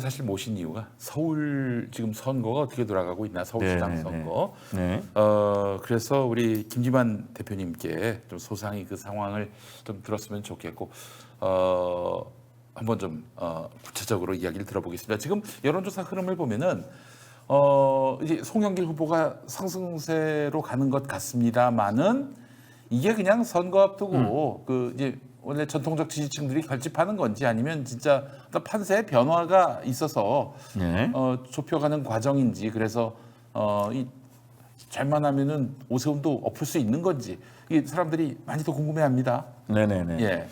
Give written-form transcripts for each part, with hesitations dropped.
오늘 사실 모신 이유가 서울 지금 선거가 어떻게 돌아가고 있나 서울시장 네, 선거. 네. 그래서 우리 김지만 대표님께 좀 소상히 그 상황을 좀 들었으면 좋겠고 한번 좀 구체적으로 이야기를 들어보겠습니다. 지금 여론조사 흐름을 보면은 이제 송영길 후보가 상승세로 가는 것 같습니다만은 이게 그냥 선거 앞두고 그 이제 원래 전통적 지지층들이 결집하는 건지 아니면 진짜 어떤 판세의 변화가 있어서 네. 좁혀가는 과정인지 그래서 이 잘만 하면은 오세훈도 엎을 수 있는 건지 이 사람들이 많이 더 궁금해합니다. 네네네. 예,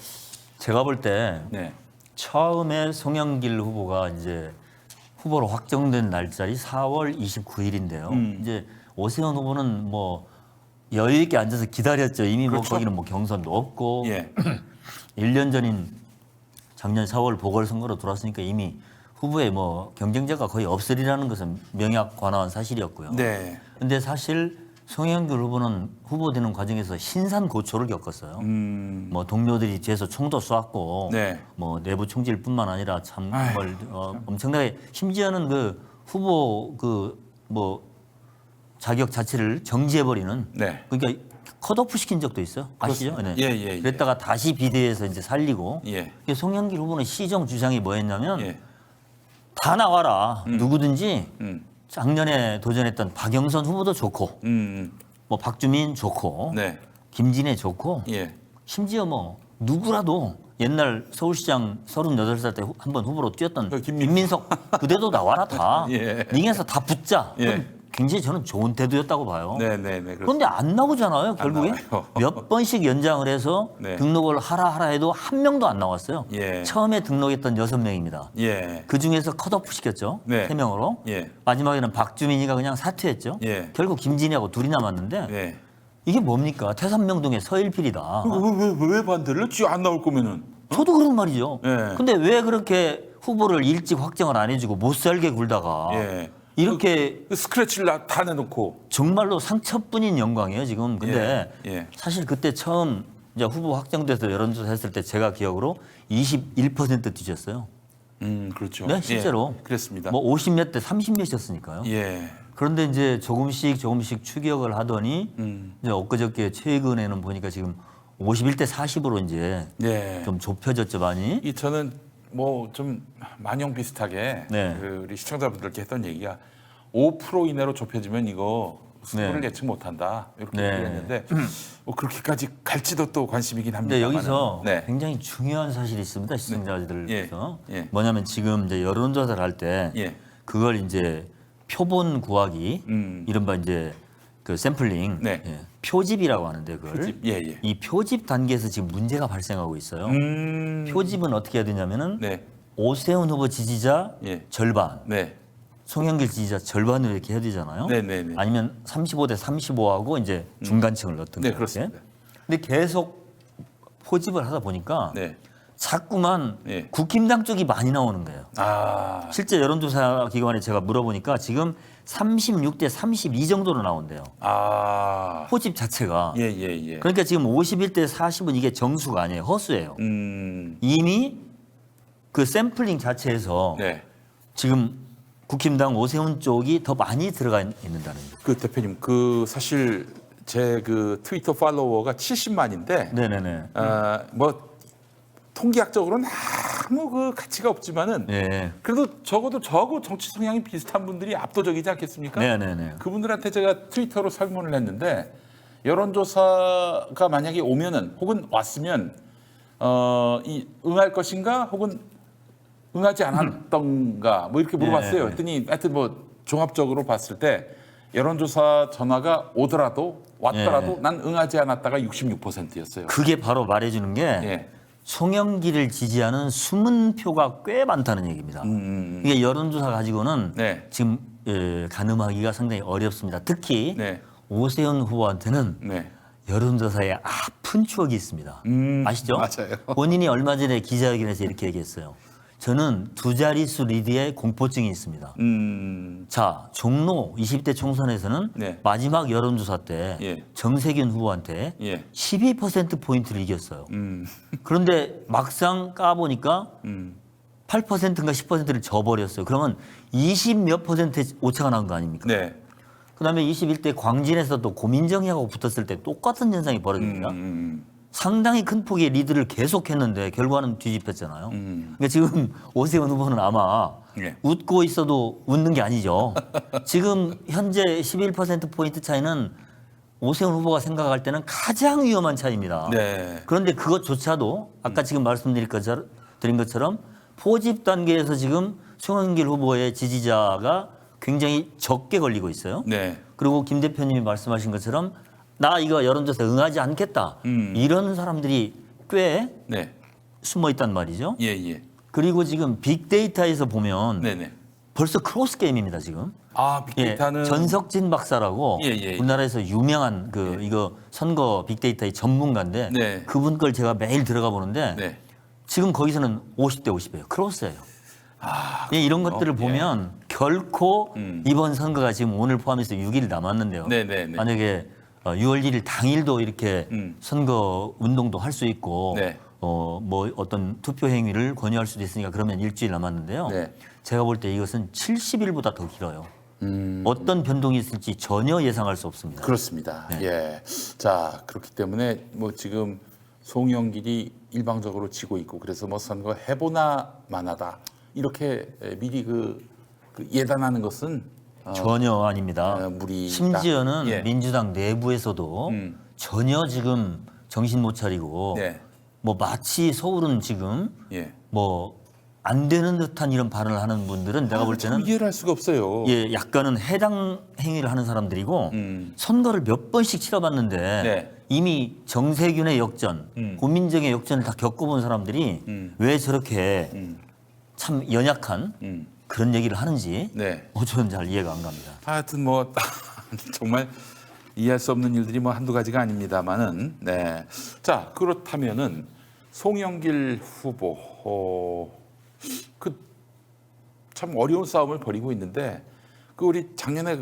제가 볼 때 네, 처음에 송영길 후보가 이제 후보로 확정된 날짜리 4월 29일인데요. 이제 오세훈 후보는 뭐 여유 있게 앉아서 기다렸죠. 이미 그렇죠. 뭐 거기는 뭐 경선도 없고 예, 1년 전인 작년 4월 보궐선거로 들어왔으니까 이미 후보에 뭐 경쟁자가 거의 없으리라는 것은 명약관화한 사실이었고요. 네, 근데 사실 송영길 후보는 후보되는 과정에서 신산고초를 겪었어요. 음, 뭐 동료들이 뒤에서 총도 쏘았고, 네. 뭐 내부 총질뿐만 아니라 참 아휴, 정말 엄청나게 심지어는 그 후보 그 뭐 자격 자체를 정지해버리는 네, 그러니까 컷오프 시킨 적도 있어요. 아시죠? 그렇습니다. 예, 예, 예. 그랬다가 다시 비대해서 이제 살리고. 예, 송영길 후보는 시정 주장이 뭐였냐면 예, 다 나와라 누구든지 음, 작년에 도전했던 박영선 후보도 좋고 뭐 박주민 좋고 네, 김진애 좋고 예, 심지어 뭐 누구라도 옛날 서울시장 38살 때 한 번 후보로 뛰었던 그 김민석 그대도 나와라 다. 예. 링에서 다 붙자. 예. 그건 굉장히 저는 좋은 태도였다고 봐요. 네, 네, 네. 그런데 안 나오잖아요. 결국에 나와요. 몇 번씩 연장을 해서 네. 등록을 하라 해도 한 명도 안 나왔어요. 예. 처음에 등록했던 6명입니다. 예, 그 중에서 컷오프 시켰죠. 네. 3명으로. 예, 마지막에는 박주민이가 그냥 사퇴했죠. 예. 결국 김진애하고 둘이 남았는데 예. 이게 뭡니까? 태산명동의 서일필이다. 왜 반대를 했지? 안 나올 거면은. 저도 그런 말이죠. 예. 근데 왜 그렇게 후보를 일찍 확정을 안 해주고 못 살게 굴다가 예. 이렇게 그 스크래치를 다 내놓고. 정말로 상처뿐인 영광이에요 지금. 근데 예. 예. 사실 그때 처음 이제 후보 확정돼서 여론조사 했을 때 제가 기억으로 21% 뒤졌어요. 그렇죠. 네, 실제로. 예, 그랬습니다. 뭐 50몇 대 30몇이었으니까요. 예, 그런데 이제 조금씩 추격을 하더니 음. 이제 엊그저께 최근에는 보니까 지금 51대 40으로 이제 예. 좀 좁혀졌죠 많이. 이 저는 뭐 좀 만용 비슷하게 네. 그 우리 시청자분들께 했던 얘기가 5% 이내로 좁혀지면 이거 승부를 네. 예측 못한다 이렇게 네. 얘기했는데 뭐 그렇게까지 갈지도 또 관심이긴 합니다. 근데 여기서 네. 굉장히 중요한 사실이 있습니다 시청자들께서. 예. 예. 뭐냐면 지금 이제 여론조사를 할 때 예. 그걸 이제 표본 구하기 이른바 이제 그 샘플링 네. 예, 표집이라고 하는데 그걸 표집. 예, 예. 이 표집 단계에서 지금 문제가 발생하고 있어요. 표집은 어떻게 해야 되냐면은 네. 오세훈 후보 지지자 예. 절반, 네. 송영길 지지자 절반으로 이렇게 해야 되잖아요. 네, 네, 네. 아니면 35대 35하고 이제 중간층을 넣든 네, 그렇게. 그렇습니다. 근데 계속 포집을 하다 보니까 네. 자꾸만 예. 국힘당 쪽이 많이 나오는 거예요. 아. 실제 여론조사 기관에 제가 물어보니까 지금 36대 32 정도로 나온대요. 아. 포집 자체가. 예, 예, 예. 그러니까 지금 51대 40은 이게 정수가 아니에요. 허수예요. 이미 그 샘플링 자체에서 네. 지금 국힘당 오세훈 쪽이 더 많이 들어가 있는다는 거죠. 그 대표님 그 사실 제 그 트위터 팔로워가 70만인데 네네네. 뭐 통계학적으로는 아무 그 가치가 없지만은 네. 그래도 적어도 저하고 정치 성향이 비슷한 분들이 압도적이지 않겠습니까? 네네네. 그분들한테 제가 트위터로 설문을 했는데 여론조사가 만약에 오면은 혹은 왔으면 이 응할 것인가 혹은 응하지 않았던가 뭐 이렇게 물어봤어요. 네. 했더니 하여튼 뭐 종합적으로 봤을 때 여론조사 전화가 오더라도 왔더라도 네. 난 응하지 않았다가 66%였어요. 그게 바로 말해주는 게 예. 송영길을 지지하는 숨은 표가 꽤 많다는 얘기입니다. 이게 여론조사 가지고는 네. 지금 가늠하기가 상당히 어렵습니다. 특히 네. 오세훈 후보한테는 네. 여론조사에 아픈 추억이 있습니다. 아시죠? 맞아요. 본인이 얼마 전에 기자회견에서 이렇게 얘기했어요. 저는 두 자릿수 리드에 공포증이 있습니다. 자, 종로 20대 총선에서는 네. 마지막 여론조사 때 예. 정세균 후보한테 예. 12%포인트를 이겼어요. 그런데 막상 까보니까 8%인가 10%를 져버렸어요. 그러면 20 몇 퍼센트 오차가 난 거 아닙니까? 네. 그다음에 21대 광진에서도 고민정이하고 붙었을 때 똑같은 현상이 벌어집니다. 상당히 큰 폭의 리드를 계속했는데 결과는 뒤집혔잖아요. 그러니까 지금 오세훈 후보는 아마 예. 웃고 있어도 웃는 게 아니죠. 지금 현재 11%포인트 차이는 오세훈 후보가 생각할 때는 가장 위험한 차이입니다. 네. 그런데 그것조차도 아까 지금 말씀드린 것처럼 포집 단계에서 지금 송영길 후보의 지지자가 굉장히 적게 걸리고 있어요. 네. 그리고 김 대표님이 말씀하신 것처럼 나 이거 여론조사 응하지 않겠다. 이런 사람들이 꽤 네. 숨어 있단 말이죠. 예, 예. 그리고 지금 빅데이터에서 보면 네, 네. 벌써 크로스 게임입니다, 지금. 아, 빅데이터는 전석진 박사라고 예, 예. 우리나라에서 유명한 이거 선거 빅데이터의 전문가인데 네. 그분 걸 제가 매일 들어가 보는데 네. 지금 거기서는 50대 50이에요. 크로스예요. 이런 것들을 보면 결코 이번 선거가 지금 오늘 포함해서 6일 남았는데요. 네, 네, 네. 만약에 6월 1일 당일도 이렇게 선거 운동도 할 수 있고 네. 뭐 어떤 투표 행위를 권유할 수도 있으니까 그러면 일주일 남았는데요. 네. 제가 볼 때 이것은 70일보다 더 길어요. 어떤 변동이 있을지 전혀 예상할 수 없습니다. 그렇습니다. 네. 예. 자, 그렇기 때문에 뭐 지금 송영길이 일방적으로 지고 있고 그래서 뭐 선거 해보나 마나다 이렇게 미리 그 예단하는 것은 전혀 아닙니다. 무리다. 심지어는 예. 민주당 내부에서도 전혀 지금 정신 못 차리고 네. 뭐 마치 서울은 지금 예. 뭐 안 되는 듯한 이런 발언을 하는 분들은 내가 볼 때는 이해를 할 수가 없어요. 예, 약간은 해당 행위를 하는 사람들이고 선거를 몇 번씩 치러봤는데 네. 이미 정세균의 역전, 고민정의 역전을 다 겪어본 사람들이 왜 저렇게 참 연약한 그런 얘기를 하는지 네. 저는 잘 이해가 안 갑니다. 하여튼 뭐 정말 이해할 수 없는 일들이 뭐 한두 가지가 아닙니다만은 네. 자, 그렇다면은 송영길 후보 그 참 어려운 싸움을 벌이고 있는데 그 우리 작년에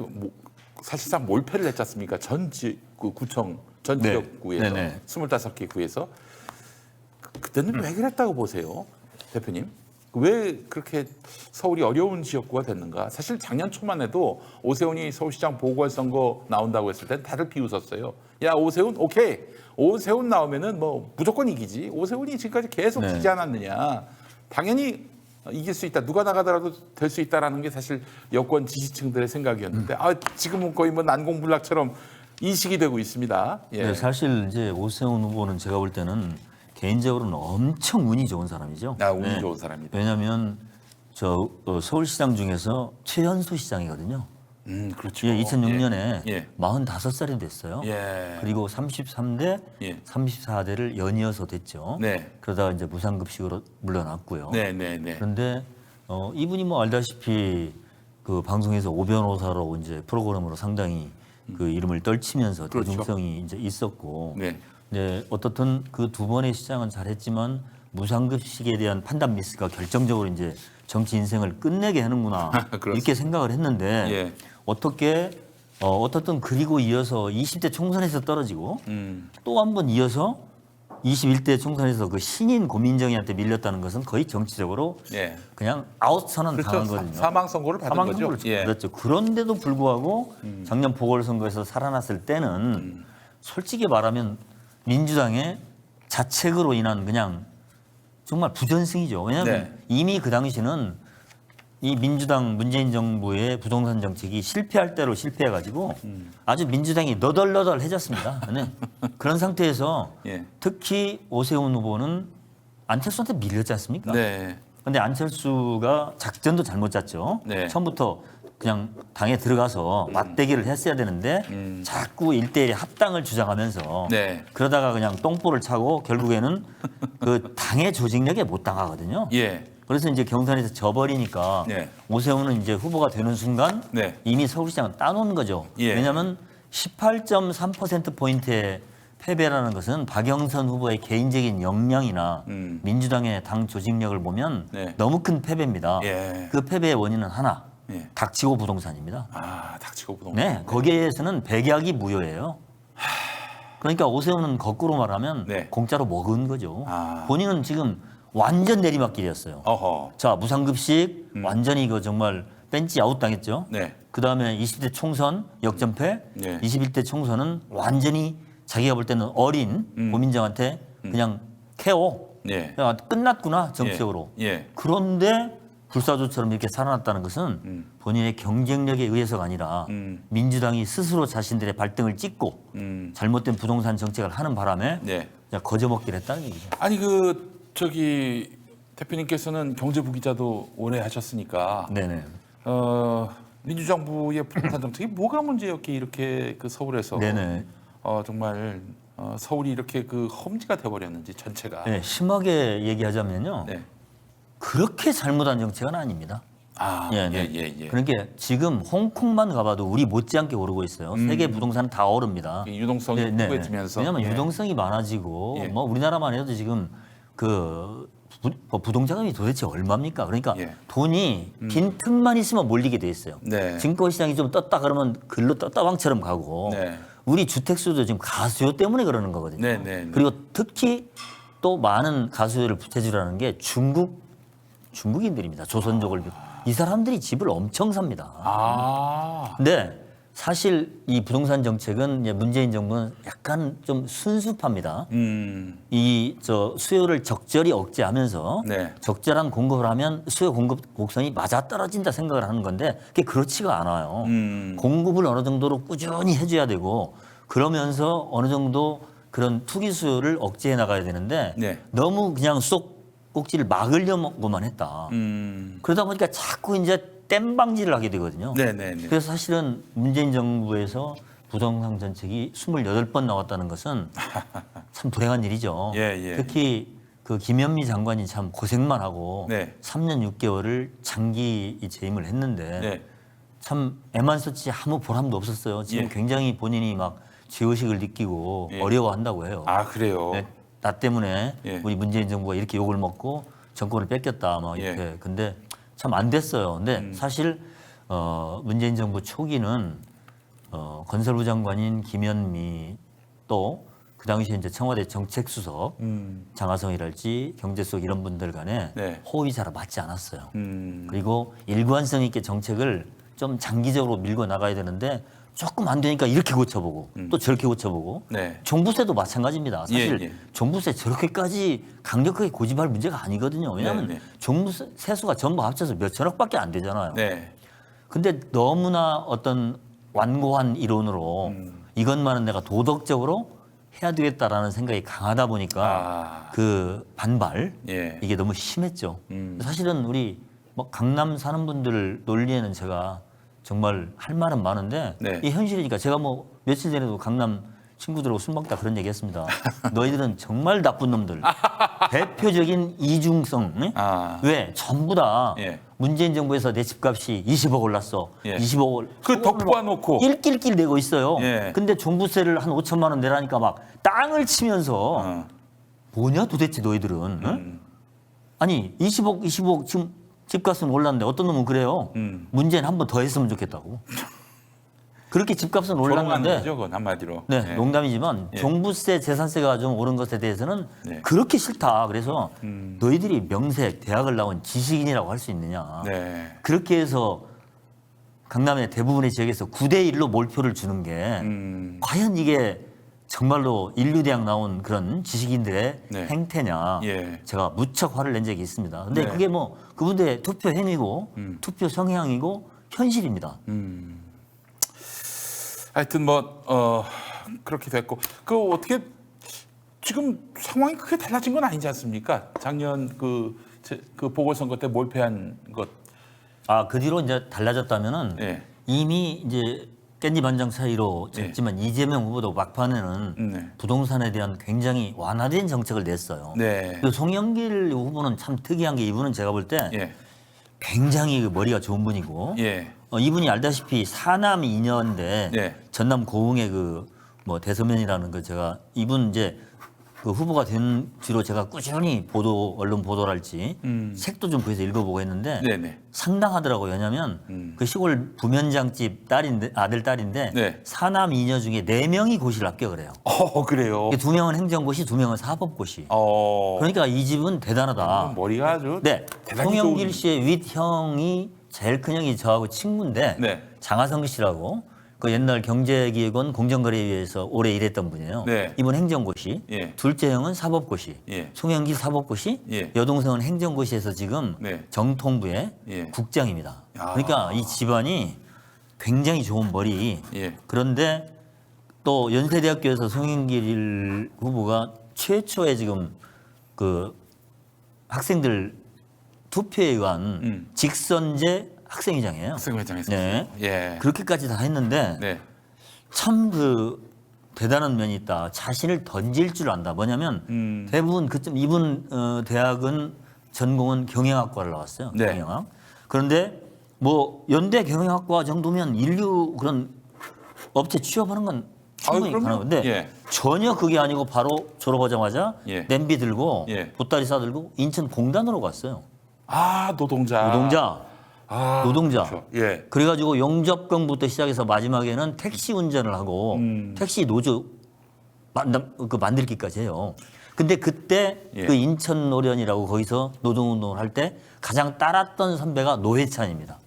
사실상 몰패를 했지 않습니까? 그 구청 전 네. 지역구에서 네네. 25개 구에서 그때는 왜 그랬다고 보세요, 대표님? 왜 그렇게 서울이 어려운 지역구가 됐는가? 사실 작년 초만 해도 오세훈이 서울시장 보궐선거 나온다고 했을 때 다들 비웃었어요. 야, 오세훈 오케이. 오세훈 나오면은 뭐 무조건 이기지. 오세훈이 지금까지 계속 네. 지지 않았느냐. 당연히 이길 수 있다. 누가 나가더라도 될 수 있다라는 게 사실 여권 지지층들의 생각이었는데 지금은 거의 뭐 난공불락처럼 인식이 되고 있습니다. 예. 네, 사실 이제 오세훈 후보는 제가 볼 때는 개인적으로는 엄청 운이 좋은 사람이죠. 운이 좋은 사람이다. 왜냐하면 저 서울시장 중에서 최연소 시장이거든요. 그렇죠. 예, 2006년에 예. 45살이 됐어요. 예. 그리고 33대, 예. 34대를 연이어서 됐죠. 네. 그러다가 이제 무상급식으로 물러났고요. 네, 네, 네. 그런데 이분이 뭐 알다시피 그 방송에서 오변호사로 이제 프로그램으로 상당히 그 이름을 떨치면서 그렇죠. 대중성이 이제 있었고, 네. 네, 어떻든 그 두 번의 시장은 잘했지만 무상급식에 대한 판단 미스가 결정적으로 이제 정치 인생을 끝내게 하는구나 이렇게 생각을 했는데 예. 어떻든 그리고 이어서 20대 총선에서 떨어지고 또 한 번 이어서 21대 총선에서 그 신인 고민정이한테 밀렸다는 것은 거의 정치적으로 예. 그냥 아웃 선언 그렇죠. 당한 거거든요. 사망 선고를 받은 사망 거죠. 선고를 예. 받았죠. 그런데도 불구하고 작년 보궐선거에서 살아났을 때는 솔직히 말하면 민주당의 자책으로 인한 그냥 정말 부전승이죠. 왜냐하면 네. 이미 그 당시는 이 민주당 문재인 정부의 부동산 정책이 실패할 대로 실패해가지고 아주 민주당이 너덜너덜해졌습니다. 네. 그런 상태에서 예. 특히 오세훈 후보는 안철수한테 밀렸지 않습니까? 네. 근데 안철수가 작전도 잘못 짰죠. 네. 처음부터 그냥 당에 들어가서 맞대기를 했어야 되는데 자꾸 1대1 합당을 주장하면서 네. 그러다가 그냥 똥볼을 차고 결국에는 그 당의 조직력에 못 당하거든요. 예. 그래서 이제 경선에서 져버리니까 네. 오세훈은 이제 후보가 되는 순간 네. 이미 서울시장은 따놓은 거죠. 예. 왜냐하면 18.3%포인트의 패배라는 것은 박영선 후보의 개인적인 역량이나 민주당의 당 조직력을 보면 네. 너무 큰 패배입니다. 예. 그 패배의 원인은 하나, 예. 닥치고 부동산입니다. 닥치고 부동산. 네, 거기에서는 백약이 무효예요. 그러니까 오세훈은 거꾸로 말하면 네. 공짜로 먹은 거죠. 본인은 지금 완전 내리막길이었어요. 어허. 자, 무상급식 완전히 이거 정말 벤치 아웃 당했죠. 네. 그다음에 20대 총선 역전패, 네. 21대 총선은 완전히 자기가 볼 때는 어린 고민정한테 그냥 KO. 네. 야, 끝났구나 정치적으로. 예. 그런데 불사조처럼 이렇게 살아났다는 것은 본인의 경쟁력에 의해서가 아니라 민주당이 스스로 자신들의 발등을 찍고 잘못된 부동산 정책을 하는 바람에 네. 그냥 거저먹기를 했다는 얘기죠. 아니 그 저기 대표님께서는 경제부기자도 오래 하셨으니까 네네. 민주정부의 부동산 정책이 뭐가 문제였기에 이렇게 그 서울에서 네네. 정말 서울이 이렇게 그 험지가 돼버렸는지 전체가. 네, 심하게 얘기하자면요. 네. 그렇게 잘못한 정책은 아닙니다. 아, 예, 예, 네. 예, 예. 그러니까 지금 홍콩만 가봐도 우리 못지않게 오르고 있어요. 세계 부동산은 다 오릅니다. 이 유동성이 네, 네, 네. 풍부해지면서. 왜냐하면 예. 유동성이 많아지고 예. 뭐 우리나라만 해도 지금 그 부동자금이 도대체 얼마입니까? 그러니까 예. 돈이 빈 틈만 있으면 몰리게 돼 있어요. 네. 증권시장이 좀 떴다 그러면 글로 떴다방처럼 가고 네. 우리 주택수도 지금 가수요 때문에 그러는 거거든요. 네, 네, 네. 그리고 특히 또 많은 가수요를 부채질하는 게 중국인들입니다. 조선족을 이 사람들이 집을 엄청 삽니다. 아, 근데 사실 이 부동산 정책은 이제 문재인 정부는 약간 좀 순수합니다. 이 수요를 적절히 억제하면서 네. 적절한 공급을 하면 수요 공급 곡선이 맞아떨어진다 생각을 하는 건데 그게 그렇지가 않아요. 공급을 어느 정도로 꾸준히 해줘야 되고 그러면서 어느 정도 그런 투기 수요를 억제해 나가야 되는데 네. 너무 그냥 꼭지를 막으려고만 했다. 그러다 보니까 자꾸 이제 땜방지를 하게 되거든요. 네, 네, 네. 그래서 사실은 문재인 정부에서 부동산 정책이 28번 나왔다는 것은 참 불행한 일이죠. 예, 예. 특히 그 김현미 장관이 참 고생만 하고 네. 3년 6개월을 장기 재임을 했는데 네. 참 애만 썼지 아무 보람도 없었어요. 지금 예. 굉장히 본인이 막 죄의식을 느끼고 예. 어려워한다고 해요. 아, 그래요. 네, 나 때문에 예. 우리 문재인 정부가 이렇게 욕을 먹고 정권을 뺏겼다 막 이렇게. 예. 근데 참 안 됐어요. 근데 사실 문재인 정부 초기는 건설부 장관인 김현미 또 그 당시에 이제 청와대 정책수석 장하성이랄지 경제수석 이런 분들 간에 네. 호흡이 잘 맞지 않았어요. 음. 그리고 일관성 있게 정책을 좀 장기적으로 밀고 나가야 되는데 조금 안 되니까 이렇게 고쳐보고 또 저렇게 고쳐보고 네. 종부세도 마찬가지입니다. 사실 예, 예. 종부세 저렇게까지 강력하게 고집할 문제가 아니거든요. 왜냐하면 네, 네. 종부세 세수가 전부 합쳐서 몇 천억밖에 안 되잖아요. 네. 근데 너무나 어떤 완고한 이론으로 이것만은 내가 도덕적으로 해야 되겠다라는 생각이 강하다 보니까 아. 그 반발 예. 이게 너무 심했죠. 사실은 우리 뭐 강남 사는 분들 논리에는 제가 정말 할 말은 많은데 네. 이 현실이니까 제가 뭐 며칠 전에도 강남 친구들하고 술 먹다 그런 얘기했습니다. 너희들은 정말 나쁜 놈들. 대표적인 이중성. 응? 아. 왜 전부 다 예. 문재인 정부에서 내 집값이 20억 올랐어. 예. 20억 그 덕부아 놓고. 낄낄낄 내고 있어요. 예. 근데 종부세를 한 5천만 원 내라니까 막 땅을 치면서 뭐냐 도대체 너희들은. 응? 아니 20억 지금 집값은 올랐는데 어떤 놈은 그래요. 문재인 한 번 더 했으면 좋겠다고. 그렇게 집값은 조롱하는 올랐는데 거죠, 그건 한마디로. 네, 예. 농담이지만 예. 종부세 재산세가 좀 오른 것에 대해서는 네. 그렇게 싫다. 그래서 너희들이 명색 대학을 나온 지식인이라고 할 수 있느냐. 네. 그렇게 해서 강남의 대부분의 지역에서 9대 1로 몰표를 주는 게 과연 이게 정말로 인류대학 나온 그런 지식인들의 네. 행태냐. 예. 제가 무척 화를 낸 적이 있습니다. 근데 네. 그게 뭐 그분들의 투표 행위고 투표 성향이고 현실입니다. 하여튼 그렇게 됐고 그 어떻게 지금 상황이 크게 달라진 건 아니지 않습니까? 작년 그 보궐선거 때 몰표한 것. 아, 그 뒤로 이제 달라졌다면은 예. 이미 이제 깻잎 한 장 차이로 졌지만 이재명 후보도 막판에는 네. 부동산에 대한 굉장히 완화된 정책을 냈어요. 네. 그 송영길 후보는 참 특이한 게 이분은 제가 볼 때 예. 굉장히 그 머리가 좋은 분이고 예. 이분이 알다시피 사남 2년대 네. 전남 고흥의 그 뭐 대서면이라는 거 제가 이분 이제 그 후보가 된 뒤로 제가 꾸준히 언론 보도랄지 책도 좀 구해서 읽어보고 했는데 네네. 상당하더라고요. 왜냐하면 그 시골 부면장집 아들 딸인데 네. 사남 이녀 중에 4명이 고시를 합격을 해요. 그래요. 2명은 행정고시, 2명은 사법고시. 어. 그러니까 이 집은 대단하다. 머리가 아주 네, 대단히 송영길 좋은- 씨의 윗형이 제일 큰 형이 저하고 친구인데 네. 장하성 씨라고 그 옛날 경제기획원 공정거래위에서 오래 일했던 분이에요. 네. 이분 행정고시, 예. 둘째 형은 사법고시, 예. 송영길 사법고시, 예. 여동생은 행정고시에서 지금 네. 정통부의 예. 국장입니다. 아. 그러니까 이 집안이 굉장히 좋은 머리. 예. 그런데 또 연세대학교에서 송영길 후보가 최초의 지금 그 학생들 투표에 의한 직선제 학생회장이에요. 학생회장에서. 네. 예. 그렇게까지 다 했는데 네. 참 그 대단한 면이 있다. 자신을 던질 줄 안다. 뭐냐면 대부분 그쯤 이분 대학은 전공은 경영학과를 나왔어요. 네. 경영학. 그런데 뭐 연대 경영학과 정도면 인류 그런 업체 취업하는 건 충분히 그럼요. 가능한데 예. 전혀 그게 아니고 바로 졸업하자마자 예. 냄비 들고 예. 보따리 싸들고 인천 공단으로 갔어요. 노동자. 노동자. 그렇죠. 예. 그래가지고 용접병부터 시작해서 마지막에는 택시 운전을 하고 택시 노조 만들기까지 해요. 근데 그때 예. 그 인천 노련이라고 거기서 노동운동을 할 때 가장 따랐던 선배가 노회찬입니다.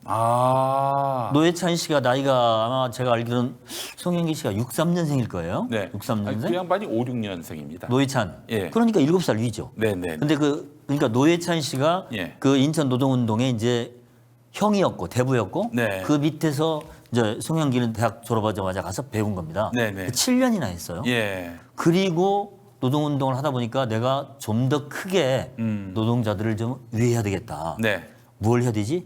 노회찬 씨가 나이가 아마 제가 알기로는 송영길 씨가 63년생일 거예요. 네. 63년생. 그 양반이 5, 6년생입니다. 노회찬. 예. 그러니까 7살 위죠. 네네. 근데 그러니까 노회찬 씨가 예. 그 인천 노동운동에 이제 형이었고 대부였고 네. 그 밑에서 이제 송영길은 대학 졸업하자마자 가서 배운 겁니다. 네네. 7년이나 했어요. 예. 그리고 노동운동을 하다 보니까 내가 좀 더 크게 노동자들을 좀 위해야 되겠다. 네. 뭘 해야 되지?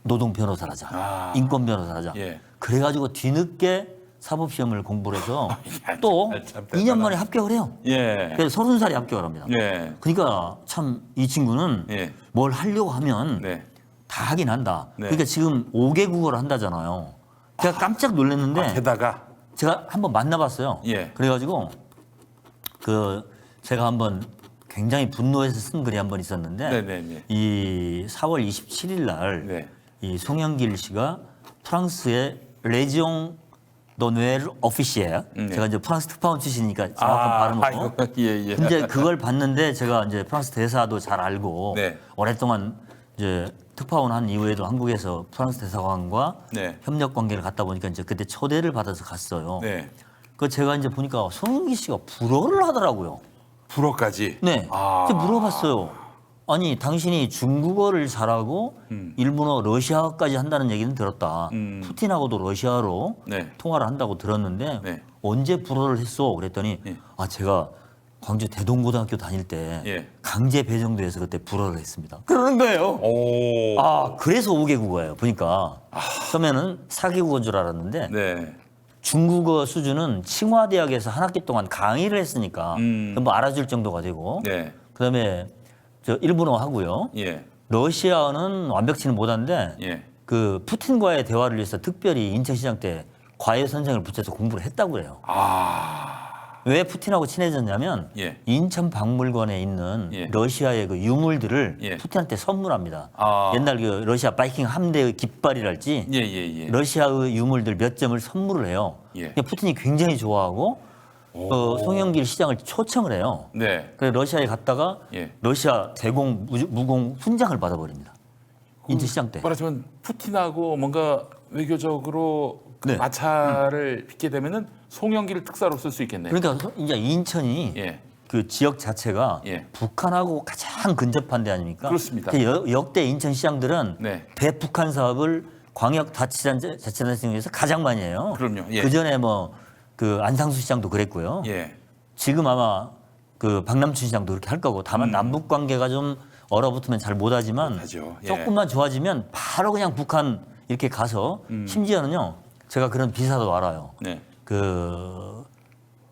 노동 변호사를 하자. 인권 변호사를 하자. 예. 그래가지고 뒤늦게 사법시험을 공부를 해서 야, 또 참 2년 만에 합격을 해요. 예. 그래서 30살에 합격을 합니다. 예. 그러니까 참 이 친구는 예. 뭘 하려고 하면 네. 다 하긴 한다. 네. 그러니까 지금 5개 국어를 한다잖아요. 제가 깜짝 놀랐는데 게다가 제가 한번 만나봤어요. 예. 그래가지고 그 제가 한번 굉장히 분노해서 쓴 글이 한 번 있었는데 네네네. 이 4월 27일 날 네. 이 송영길 씨가 프랑스의 레지옹 노누엘 오피시에 제가 이제 프랑스 특파원 출신이니까 정확한 발음으로 예. 근데 그걸 봤는데 제가 이제 프랑스 대사도 잘 알고 네. 오랫동안 이제 특파원 한 이후에도 한국에서 프랑스 대사관과 네. 협력 관계를 갖다 보니까 이제 그때 초대를 받아서 갔어요. 네. 그 제가 이제 보니까 송영길 씨가 불어를 하더라고요. 불어까지. 네. 제가 물어봤어요. 아니 당신이 중국어를 잘하고 일본어, 러시아어까지 한다는 얘기는 들었다. 푸틴하고도 러시아로 네. 통화를 한다고 들었는데 네. 언제 불어를 했어? 그랬더니 예. 제가 광주 대동고등학교 다닐 때 예. 강제 배정돼서 그때 불어를 했습니다. 그러는 거예요. 오. 그래서 5개 국어예요. 보니까 처음에는 4개 국어인 줄 알았는데 네. 중국어 수준은 칭화대학에서 한 학기 동안 강의를 했으니까 뭐 알아줄 정도가 되고 네. 그다음에 저 일본어 하고요. 예. 러시아어는 완벽치는 못한데 예. 그 푸틴과의 대화를 위해서 특별히 인천시장 때 과외 선생을 붙여서 공부를 했다고 해요. 왜 푸틴하고 친해졌냐면 예. 인천박물관에 있는 예. 러시아의 그 유물들을 예. 푸틴한테 선물합니다. 아. 옛날 그 러시아 바이킹 함대의 깃발이랄지 예. 러시아의 유물들 몇 점을 선물을 해요. 예. 그러니까 푸틴이 굉장히 좋아하고 송영길 시장을 초청을 해요. 네. 그래서 러시아에 갔다가 예. 대공 무공 훈장을 받아버립니다. 인천시장 때. 말하자면 푸틴하고 뭔가 외교적으로 그 네. 마찰을 빚게 되면은 송영길을 특사로 쓸 수 있겠네요. 그러니까 이제 인천이 예. 그 지역 자체가 예. 북한하고 가장 근접한 데 아닙니까? 그렇습니다. 역대 인천 시장들은 네. 대북한 사업을 광역 자치단체 중에서 가장 많이 해요. 그럼요. 예. 그 전에 뭐 그 안상수 시장도 그랬고요. 예. 지금 아마 그 박남춘 시장도 그렇게 할 거고 다만 남북 관계가 좀 얼어붙으면 잘 못하지만 못하죠. 예. 조금만 좋아지면 바로 그냥 북한 이렇게 가서 심지어는요 제가 그런 비사도 알아요. 네. 그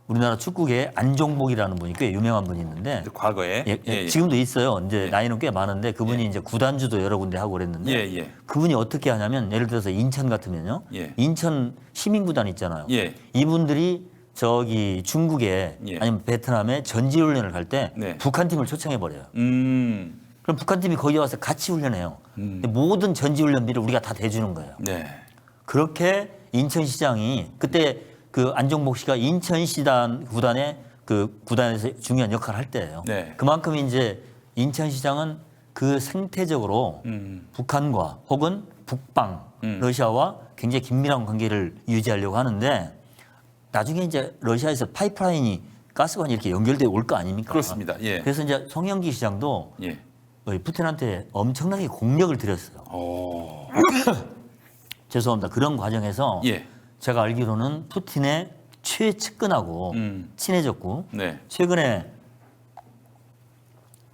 우리나라 축구계 안종복이라는 분이 꽤 유명한 분이 있는데 과거에 지금도 있어요. 이제 나이는 꽤 많은데 그분이 이제 구단주도 여러 군데 하고 그랬는데 그분이 어떻게 하냐면 예를 들어서 인천 같으면요. 예. 인천 시민구단 있잖아요. 예. 이분들이 저기 중국에 예. 아니면 베트남에 전지훈련을 갈 때 네. 북한 팀을 초청해 버려요. 음. 그럼 북한 팀이 거기 와서 같이 훈련해요. 근데 모든 전지훈련비를 우리가 다 대주는 거예요. 네. 그렇게 인천시장이 그때 그 안종복 씨가 인천시단 구단의 그 구단에서 중요한 역할을 할 때예요. 네. 그만큼 이제 인천시장은 그 생태적으로 북한과 혹은 북방 러시아와 굉장히 긴밀한 관계를 유지하려고 하는데 나중에 이제 러시아에서 파이프라인이 가스관이 이렇게 연결돼 올 거 아닙니까? 그렇습니다. 예. 그래서 이제 송영기 시장도 예. 푸틴한테 엄청나게 공력을 들였어요. 오. 죄송합니다. 그런 과정에서 예. 제가 알기로는 푸틴의 최측근하고 친해졌고 네. 최근에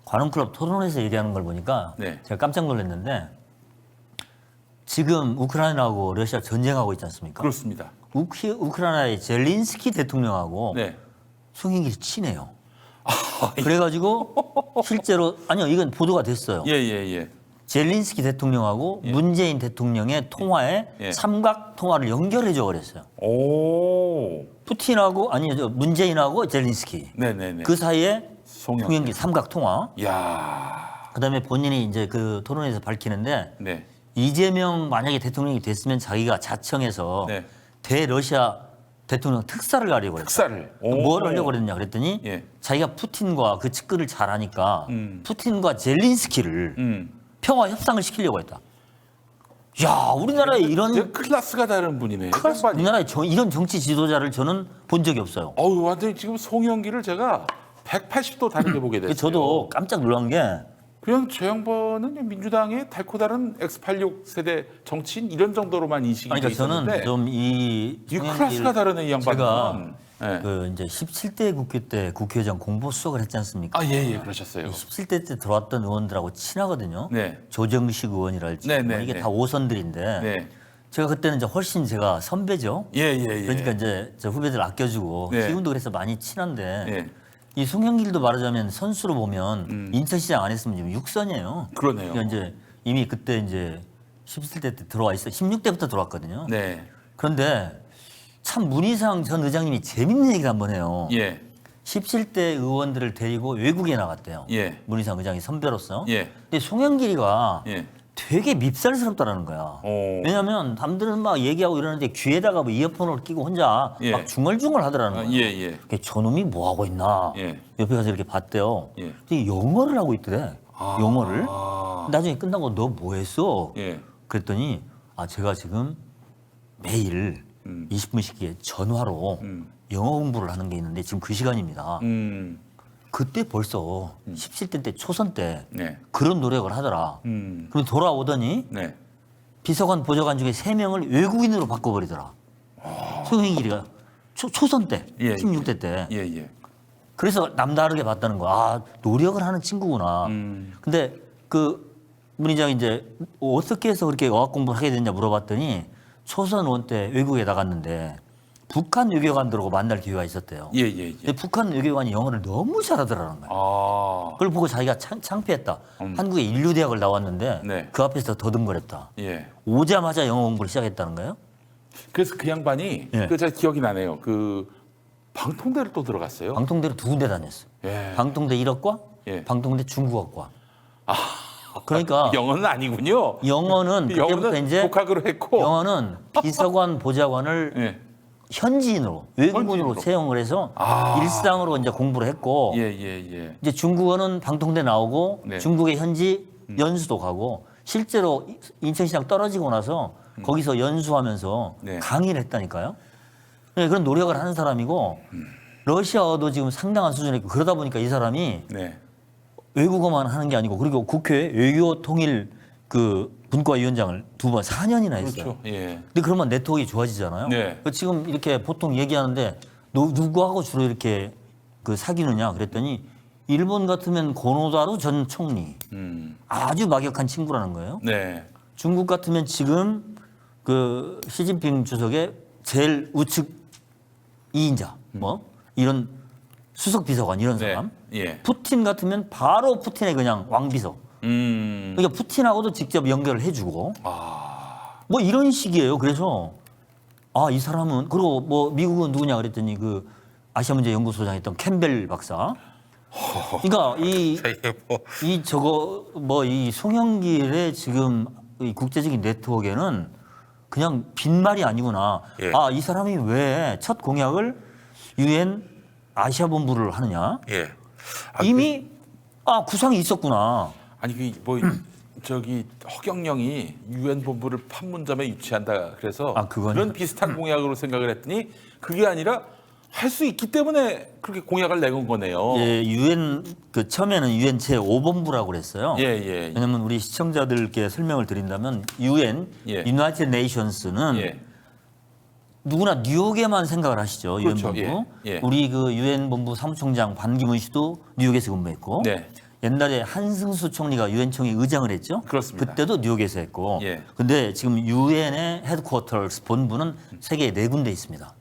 관훈클럽 토론에서 얘기하는 걸 보니까 네. 제가 깜짝 놀랐는데 지금 우크라이나하고 러시아 전쟁하고 있지 않습니까? 그렇습니다. 우크라이나의 젤린스키 대통령하고 네. 송영길이 친해요. 그래가지고 실제로 아니요 이건 보도가 됐어요. 예, 예, 예. 젤린스키 대통령하고 문재인 대통령의 통화에 예. 삼각 통화를 연결해줘 그랬어요. 오. 푸틴하고 아니 문재인하고 젤린스키 네, 네, 네. 그 사이에 송영. 송영길 삼각 통화. 야. 그다음에 본인이 이제 그 토론에서 밝히는데 네. 이재명 만약에 대통령이 됐으면 자기가 자청해서 네. 대러시아 대통령 특사를 가려고 그랬어요. 특사를. 뭘 하려고 그랬냐 그랬더니 예. 자기가 푸틴과 그 측근을 잘 아니까 푸틴과 젤린스키를 평화 협상을 시키려고 했다. 야, 우리나라에 이런 클래스가 다른 분이네. 양반이. 우리나라에 이런 정치 지도자를 저는 본 적이 없어요. 어우, 완전히 지금 송영기를 제가 180도 다르게 보게 됐어요. 저도 깜짝 놀란 게 그냥 저 양반은 민주당의 달코 다른 X86 세대 정치인 이런 정도로만 인식이 돼 그러니까 있었는데 저는 좀 이 클래스가 다르네 이 양반은. 제가 예. 그 이제 17대 국회 때 국회의장 공보수석을 했지 않습니까? 아, 예, 예, 그러셨어요. 17대 때 들어왔던 의원들하고 친하거든요. 네. 조정식 의원이랄지 네, 네, 이게 네. 다 오선들인데 네. 제가 그때는 이제 훨씬 제가 선배죠. 예, 예, 예. 그러니까 이제 저 후배들 아껴주고 네. 지금도 그래서 많이 친한데 예. 이 송영길도 말하자면 선수로 보면 인천시장 안 했으면 지금 6선이에요. 그러네요. 그러니까 이제 이미 그때 이제 17대 때 들어와 있어 16대부터 들어왔거든요. 네. 그런데 참 문희상 전 의장님이 재밌는 얘기를 한번 해요. 예. 17대 의원들을 데리고 외국에 나갔대요. 예. 문희상 의장이 선배로서. 예. 근데 송영길이가 예. 되게 밉살스럽다라는 거야. 오. 왜냐하면 남들은 막 얘기하고 이러는데 귀에다가 뭐 이어폰을 끼고 혼자 예. 막 중얼중얼 하더라는 아, 거야. 예, 예. 저놈이 뭐 하고 있나. 예. 옆에 가서 이렇게 봤대요. 예. 근데 영어를 하고 있더래. 영어를. 아. 나중에 끝나고 너 뭐 했어? 예. 그랬더니 아 제가 지금 매일 20분씩 전화로 영어 공부를 하는 게 있는데 지금 그 시간입니다. 그때 벌써 17대 때 초선 때 네. 그런 노력을 하더라. 그럼 돌아오더니 네. 비서관 보좌관 중에 3명을 외국인으로 바꿔버리더라. 송영길이가 초선 때 예, 16대 때. 예, 예. 그래서 남다르게 봤다는 거야. 아 노력을 하는 친구구나. 근데 그 문희장이 이제 어떻게 해서 그렇게 어학 공부를 하게 됐냐 물어봤더니 초선 의원 때 외국에 나갔는데 북한 외교관들하고 만날 기회가 있었대요. 예, 예, 예. 근데 북한 외교관이 영어를 너무 잘하더라는 거야. 아. 그걸 보고 자기가 창피했다. 한국의 인류대학을 나왔는데 네. 그 앞에서 더듬거렸다. 예. 오자마자 영어 공부를 시작했다는 거예요. 그래서 그 양반이 예. 그 제가 기억이 나네요. 그 방통대를 또 들어갔어요. 방통대로 2군데 다녔어. 예. 방통대 1학과, 예. 방통대 중국어과. 그러니까 영어는 아니군요. 영어는 그때부터 영어는 이제 복학으로 했고. 영어는 비서관 보좌관을 예. 현지인으로 외국인으로 현지인으로. 채용을 해서 아. 일상으로 이제 공부를 했고 예, 예, 예. 이제 중국어는 방통대 나오고 네. 중국의 현지 연수도 가고 실제로 인천시장 떨어지고 나서 거기서 연수하면서 네. 강의를 했다니까요. 네, 그런 노력을 하는 사람이고 러시아어도 지금 상당한 수준에 있고 그러다 보니까 이 사람이 네. 외국어만 하는 게 아니고 그리고 국회 외교통일 그 분과위원장을 2번 4년이나 했어요. 그렇죠. 예. 근데 그러면 네트워크가 좋아지잖아요. 네. 그 지금 이렇게 보통 얘기하는데 누구하고 주로 이렇게 그 사귀느냐 그랬더니 일본 같으면 고노다루 전 총리 아주 막역한 친구라는 거예요. 네. 중국 같으면 지금 그 시진핑 주석의 제일 우측 2인자 뭐 이런 수석 비서관 이런 네. 사람. 예. 푸틴 같으면 바로 푸틴의 그냥 왕비서. 그러니까 푸틴하고도 직접 연결을 해주고 뭐 이런 식이에요. 그래서 아, 이 사람은 그리고 뭐 미국은 누구냐 그랬더니 그 아시아 문제 연구소장했던 캠벨 박사. 그러니까 이 송영길의 지금 이 국제적인 네트워크에는 그냥 빈말이 아니구나. 예. 아, 이 사람이 왜 첫 공약을 유엔 아시아 본부를 하느냐? 예. 이미 구상이 있었구나. 아니 그뭐 저기 허경영이 유엔 본부를 판문점에 유치한다 그래서 그건 그런 비슷한 공약으로 생각을 했더니 그게 아니라 할 수 있기 때문에 그렇게 공약을 내건 거네요. 예, 유엔 그 처음에는 유엔 제 5본부라고 그랬어요. 예. 왜냐하면 우리 시청자들께 설명을 드린다면 유엔 예. 유나이티드 네이션스는 예. 누구나 뉴욕에만 생각을 하시죠. 유엔 그렇죠. 본부. 예. 우리 그 유엔 본부 사무총장 반기문 씨도 뉴욕에서 근무했고 네. 옛날에 한승수 총리가 유엔 총회 의장을 했죠. 그렇습니다. 그때도 뉴욕에서 했고. 예. 근데 지금 유엔의 헤드쿼터스 본부는 세계에 4군데 있습니다.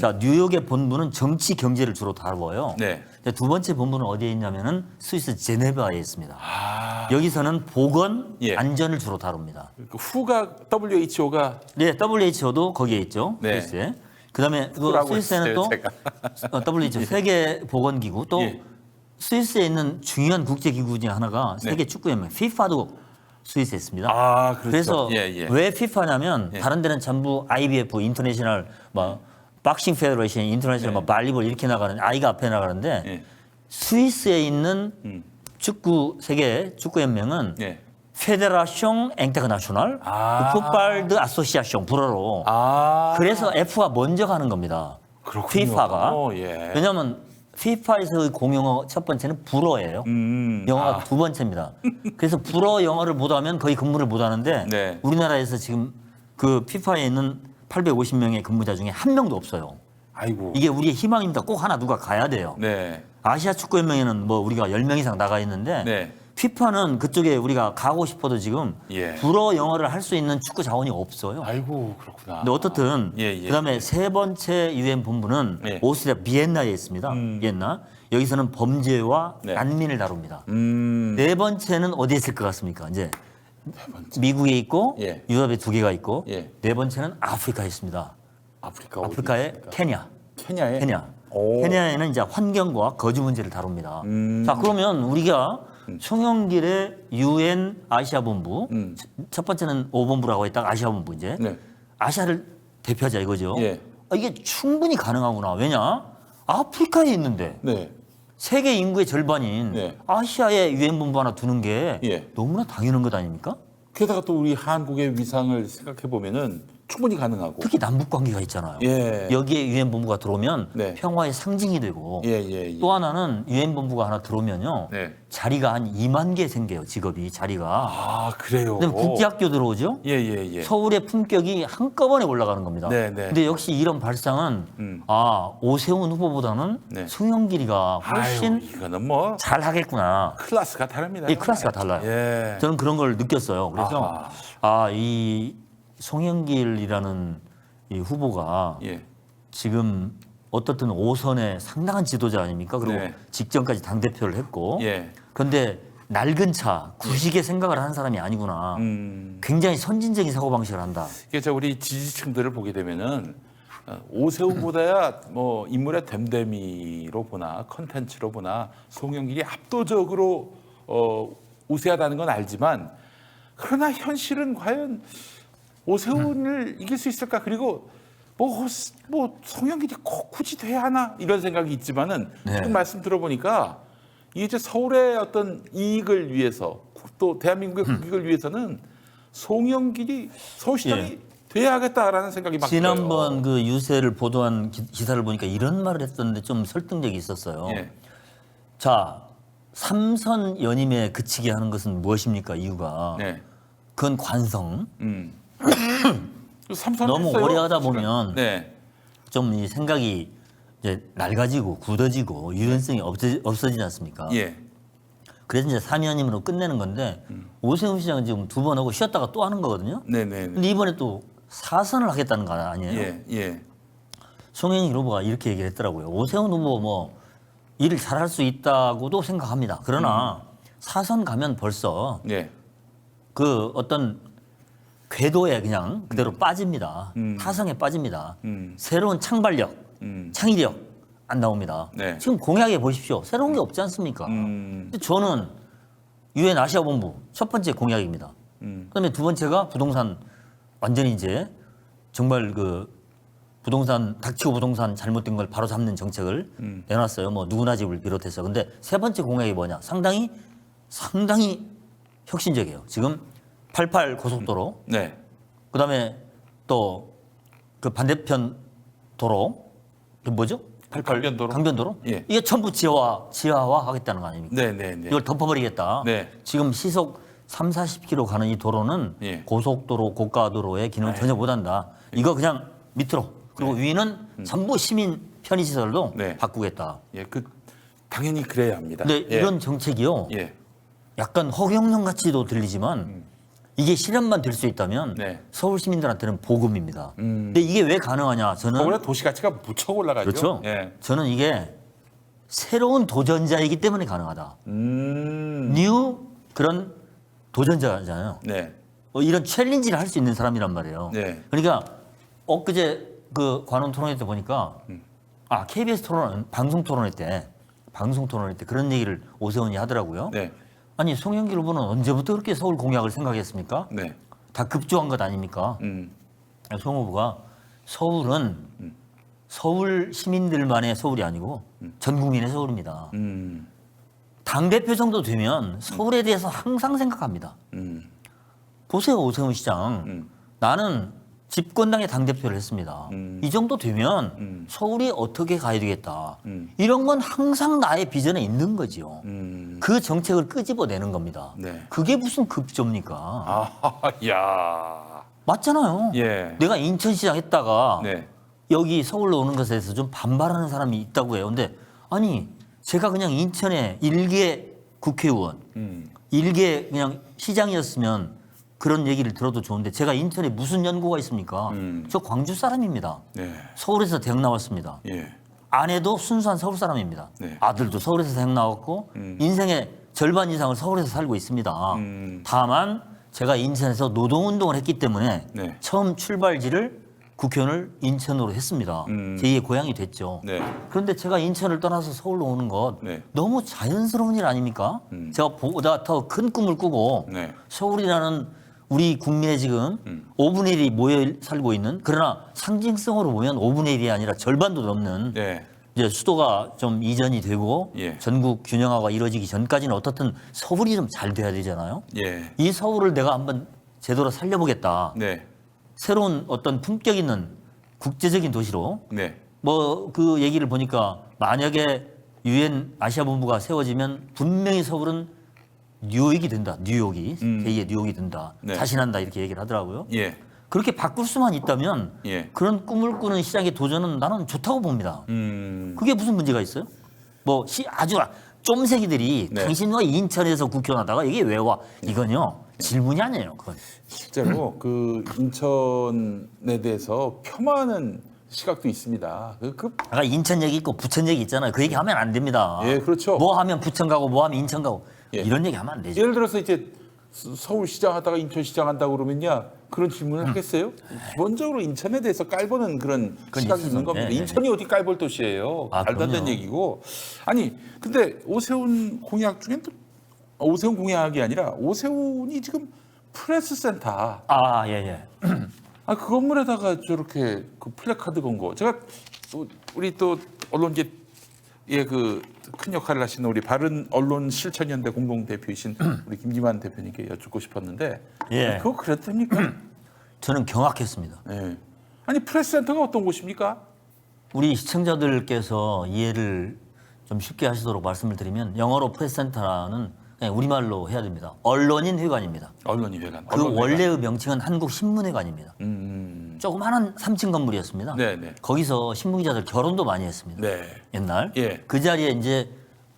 자, 뉴욕의 본부는 정치 경제를 주로 다뤄요. 네. 두 번째 본부는 어디에 있냐면은 스위스 제네바에 있습니다. 아. 여기서는 보건 예. 안전을 주로 다룹니다. 그 후가 WHO가 네, WHO도 거기에 있죠. 네. 스위스에. 그다음에 그 후라고 스위스에는 했어요, 또 WHO 세계 보건기구 또 예. 스위스에 있는 중요한 국제기구 중에 하나가 네. 세계 축구연맹 FIFA도 스위스에 있습니다. 아, 그렇죠. 그래서 예. 왜 FIFA냐면 예. 다른 데는 전부 IBF 인터내셔널 뭐 박싱 페더레이션 인터내셔널 뭐 발리볼 이렇게 나가는 I가 앞에 나가는데 예. 스위스에 있는 축구 세계 축구연맹은 예. 페데라숑 앵테그나셔널 아. 풋발드 아소시아숑 불어로 아. 그래서 F가 먼저 가는 겁니다. 그렇군요. FIFA가 예. 왜냐하면 FIFA에서의 공용어 첫 번째는 불어예요. 영어가 두 번째입니다. 그래서 불어 영어를 못하면 거의 근무를 못하는데 네. 우리나라에서 지금 그 FIFA에 있는 850명의 근무자 중에 한 명도 없어요. 아이고. 이게 우리의 희망입니다. 꼭 하나 누가 가야 돼요. 네. 아시아 축구연맹에는 뭐 우리가 10명 이상 나가 있는데 네. FIFA는 그쪽에 우리가 가고 싶어도 지금 예. 불어 영어를 할 수 있는 축구 자원이 없어요. 아이고 그렇구나. 근데 어떻든 예. 그다음에 세 번째 유엔 본부는 예. 오스트리아 비엔나에 있습니다. 비엔나. 여기서는 범죄와 네. 난민을 다룹니다. 네 번째는 어디에 있을 것 같습니까? 이제 미국에 있고 예. 유럽에 2개가 있고 예. 네 번째는 아프리카에 있습니다. 아프리카 어디 아프리카의 있습니까? 케냐. 케냐에. 케냐. 오. 케냐에는 이제 환경과 거주 문제를 다룹니다. 자, 그러면 우리가 송영길의 유엔 아시아 본부 첫 번째는 5본부라고 했다가 아시아 본부 이제 네. 아시아를 대표하자 이거죠. 예. 이게 충분히 가능하구나. 왜냐? 아프리카에 있는데 네. 세계 인구의 절반인 네. 아시아에 유엔 본부 하나 두는 게 예. 너무나 당연한 것 아닙니까? 게다가 또 우리 한국의 위상을 생각해 보면은 충분히 가능하고. 특히 남북 관계가 있잖아요. 예. 여기에 유엔 본부가 들어오면 네. 평화의 상징이 되고 예. 또 하나는 유엔 본부가 하나 들어오면요. 네. 자리가 한 2만 개 생겨요. 직업이 자리가. 아 그래요. 그다음에 국제학교 들어오죠. 예. 서울의 품격이 한꺼번에 올라가는 겁니다. 네. 근데 역시 이런 발상은 오세훈 후보보다는 네. 송영길이가 훨씬 아유, 이거는 뭐 잘 하겠구나. 클래스가 다릅니다. 이 클래스가 달라요. 예. 저는 그런 걸 느꼈어요. 그래서 아하. 이 송영길이라는 이 후보가 예. 지금 어떻든 5선의 상당한 지도자 아닙니까? 그리고 네. 직전까지 당 대표를 했고. 예. 그런데 낡은 차, 구식의 생각을 하는 사람이 아니구나. 굉장히 선진적인 사고 방식을 한다. 이게 저 우리 지지층들을 보게 되면은 오세훈보다야 뭐 인물의 됨됨이로 보나 컨텐츠로 보나 송영길이 압도적으로 우세하다는 건 알지만 그러나 현실은 과연 오세훈을 이길 수 있을까? 그리고 뭐 송영길이 꼭 굳이 돼야 하나 이런 생각이 있지만은 네. 그 말씀 들어보니까 이제 서울의 어떤 이익을 위해서 또 대한민국의 국익을 위해서는 송영길이 서울시장이 돼야 하겠다라는 생각이 막 지난번 그 유세를 보도한 기사를 보니까 이런 말을 했었는데 좀 설득력이 있었어요. 예. 자, 삼선 연임에 그치게 하는 것은 무엇입니까? 이유가 네. 그건 관성. 삼선 너무 했어요, 오래 하다 지금. 보면 네. 좀 이 생각이 이제 낡아지고 굳어지고 유연성이 없어지지 않습니까? 예. 그래서 이제 3연임으로 끝내는 건데 오세훈 시장은 지금 2번 하고 쉬었다가 또 하는 거거든요. 네네. 근데 이번에 또 4선을 하겠다는 거 아니에요? 예. 송영길 후보가 이렇게 얘기를 했더라고요. 오세훈 후보 뭐 일을 잘할 수 있다고도 생각합니다. 그러나 4선 가면 벌써 예. 그 어떤 궤도에 그냥 그대로 빠집니다. 타성에 빠집니다. 새로운 창발력, 창의력 안 나옵니다. 네. 지금 공약에 보십시오. 새로운 게 없지 않습니까? 근데 저는 유엔 아시아본부 첫 번째 공약입니다. 그다음에 두 번째가 부동산 완전히 이제 정말 그 부동산 닥치고 부동산 잘못된 걸 바로 잡는 정책을 내놨어요. 뭐 누구나 집을 비롯해서. 근데 세 번째 공약이 뭐냐? 상당히 혁신적이에요. 지금 88 고속도로, 네. 그다음에 또 그 반대편 도로, 그 뭐죠? 88 강변도로? 강변도로? 예. 이게 전부 지하화 하겠다는 거 아닙니까? 네, 네, 네. 이걸 덮어버리겠다. 네. 지금 시속 30-40km 가는 이 도로는 예. 고속도로, 고가도로의 기능을 전혀 못한다. 이거 그냥 밑으로. 그리고 위는 전부 시민 편의시설도 네. 바꾸겠다. 예, 당연히 그래야 합니다. 근데 예. 이런 정책이요. 예. 약간 허경영 같이도 들리지만 이게 실현만 될 수 있다면 네. 서울 시민들한테는 복음입니다. 근데 이게 왜 가능하냐? 저는 서울의 도시 가치가 무척 올라가죠. 그렇죠. 예. 저는 이게 새로운 도전자이기 때문에 가능하다. 뉴 그런 도전자잖아요. 네. 이런 챌린지를 할 수 있는 사람이란 말이에요. 네. 그러니까 엊그제 그 관훈 토론회 때 보니까 KBS 방송 토론회 때 그런 얘기를 오세훈이 하더라고요. 네. 아니 송영길 후보는 언제부터 그렇게 서울 공약을 생각했습니까? 네. 다 급조한 것 아닙니까? 송 후보가 서울은 서울 시민들만의 서울이 아니고 전 국민의 서울입니다. 당대표 정도 되면 서울에 대해서 항상 생각합니다. 보세요, 오세훈 시장. 나는 집권당의 당대표를 했습니다. 이 정도 되면 서울이 어떻게 가야 되겠다. 이런 건 항상 나의 비전에 있는 거지요. 그 정책을 끄집어내는 겁니다. 네. 그게 무슨 급조입니까? 아, 야. 맞잖아요. 예. 내가 인천시장 했다가 네. 여기 서울로 오는 것에 대해서 좀 반발하는 사람이 있다고 해요. 근데 아니 제가 그냥 인천에 일개 국회의원, 일개 그냥 시장이었으면 그런 얘기를 들어도 좋은데 제가 인천에 무슨 연고가 있습니까? 저 광주 사람입니다. 네. 서울에서 대학 나왔습니다. 예. 아내도 순수한 서울 사람입니다. 네. 아들도 서울에서 대학 나왔고 인생의 절반 이상을 서울에서 살고 있습니다. 다만 제가 인천에서 노동운동을 했기 때문에 네. 처음 출발지를 국회의원을 인천으로 했습니다. 제2의 고향이 됐죠. 네. 그런데 제가 인천을 떠나서 서울로 오는 것 네. 너무 자연스러운 일 아닙니까? 제가 보다 더 큰 꿈을 꾸고 네. 서울이라는 우리 국민의 지금 5분의 1이 모여 살고 있는 그러나 상징성으로 보면 5분의 1이 아니라 절반도 넘는 네. 이제 수도가 좀 이전이 되고 예. 전국 균형화가 이루어지기 전까지는 어떻든 서울이 좀 잘 돼야 되잖아요. 예. 이 서울을 내가 한번 제대로 살려보겠다. 네. 새로운 어떤 품격 있는 국제적인 도시로 네. 뭐 그 얘기를 보니까 만약에 유엔 아시아 본부가 세워지면 분명히 서울은 뉴욕이 된다. 뉴욕이 제2의 뉴욕이 된다. 네. 자신한다 이렇게 얘기를 하더라고요. 예. 그렇게 바꿀 수만 있다면 예. 그런 꿈을 꾸는 시장의 도전은 나는 좋다고 봅니다. 그게 무슨 문제가 있어요? 뭐 아주 쫌새기들이 네. 당신 와 인천에서 국회의원 하다가 이게 왜 와? 이건요 질문이 아니에요. 그건. 실제로 그 인천에 대해서 폄하하는 시각도 있습니다. 아까 인천 얘기 있고 부천 얘기 있잖아요. 그 얘기 하면 안 됩니다. 예, 그렇죠. 뭐 하면 부천 가고 뭐 하면 인천 가고 예. 이런 얘기 하면 안 되죠. 예를 들어서 이제 서울시장 하다가 인천시장 한다고 그러면야 그런 질문을 하겠어요? 기본적으로 인천에 대해서 깔보는 그런 시각이 있는 겁니다. 네, 네, 인천이 어디 깔볼 도시예요. 아, 말도 안 되는 그럼요. 얘기고. 아니 근데 오세훈 공약 중엔 또 오세훈 공약이 아니라 오세훈이 지금 프레스센터 아, 예. 그 건물에다가 저렇게 그 플래카드 건 거 제가 우리 또 언론계에 그 큰 역할을 하시는 우리 바른 언론 실천연대 공동 대표이신 우리 김기만 대표님께 여쭙고 싶었는데 예. 그거 그랬답니까? 저는 경악했습니다. 네. 아니 프레스센터가 어떤 곳입니까? 우리 시청자들께서 이해를 좀 쉽게 하시도록 말씀을 드리면 영어로 프레스센터는 그냥 우리말로 해야 됩니다. 언론인 회관입니다. 언론인회관. 그 원래의 명칭은 한국신문회관입니다. 조그마한 3층 건물이었습니다. 네네. 거기서 신문기자들 결혼도 많이 했습니다. 네. 옛날. 예. 그 자리에 이제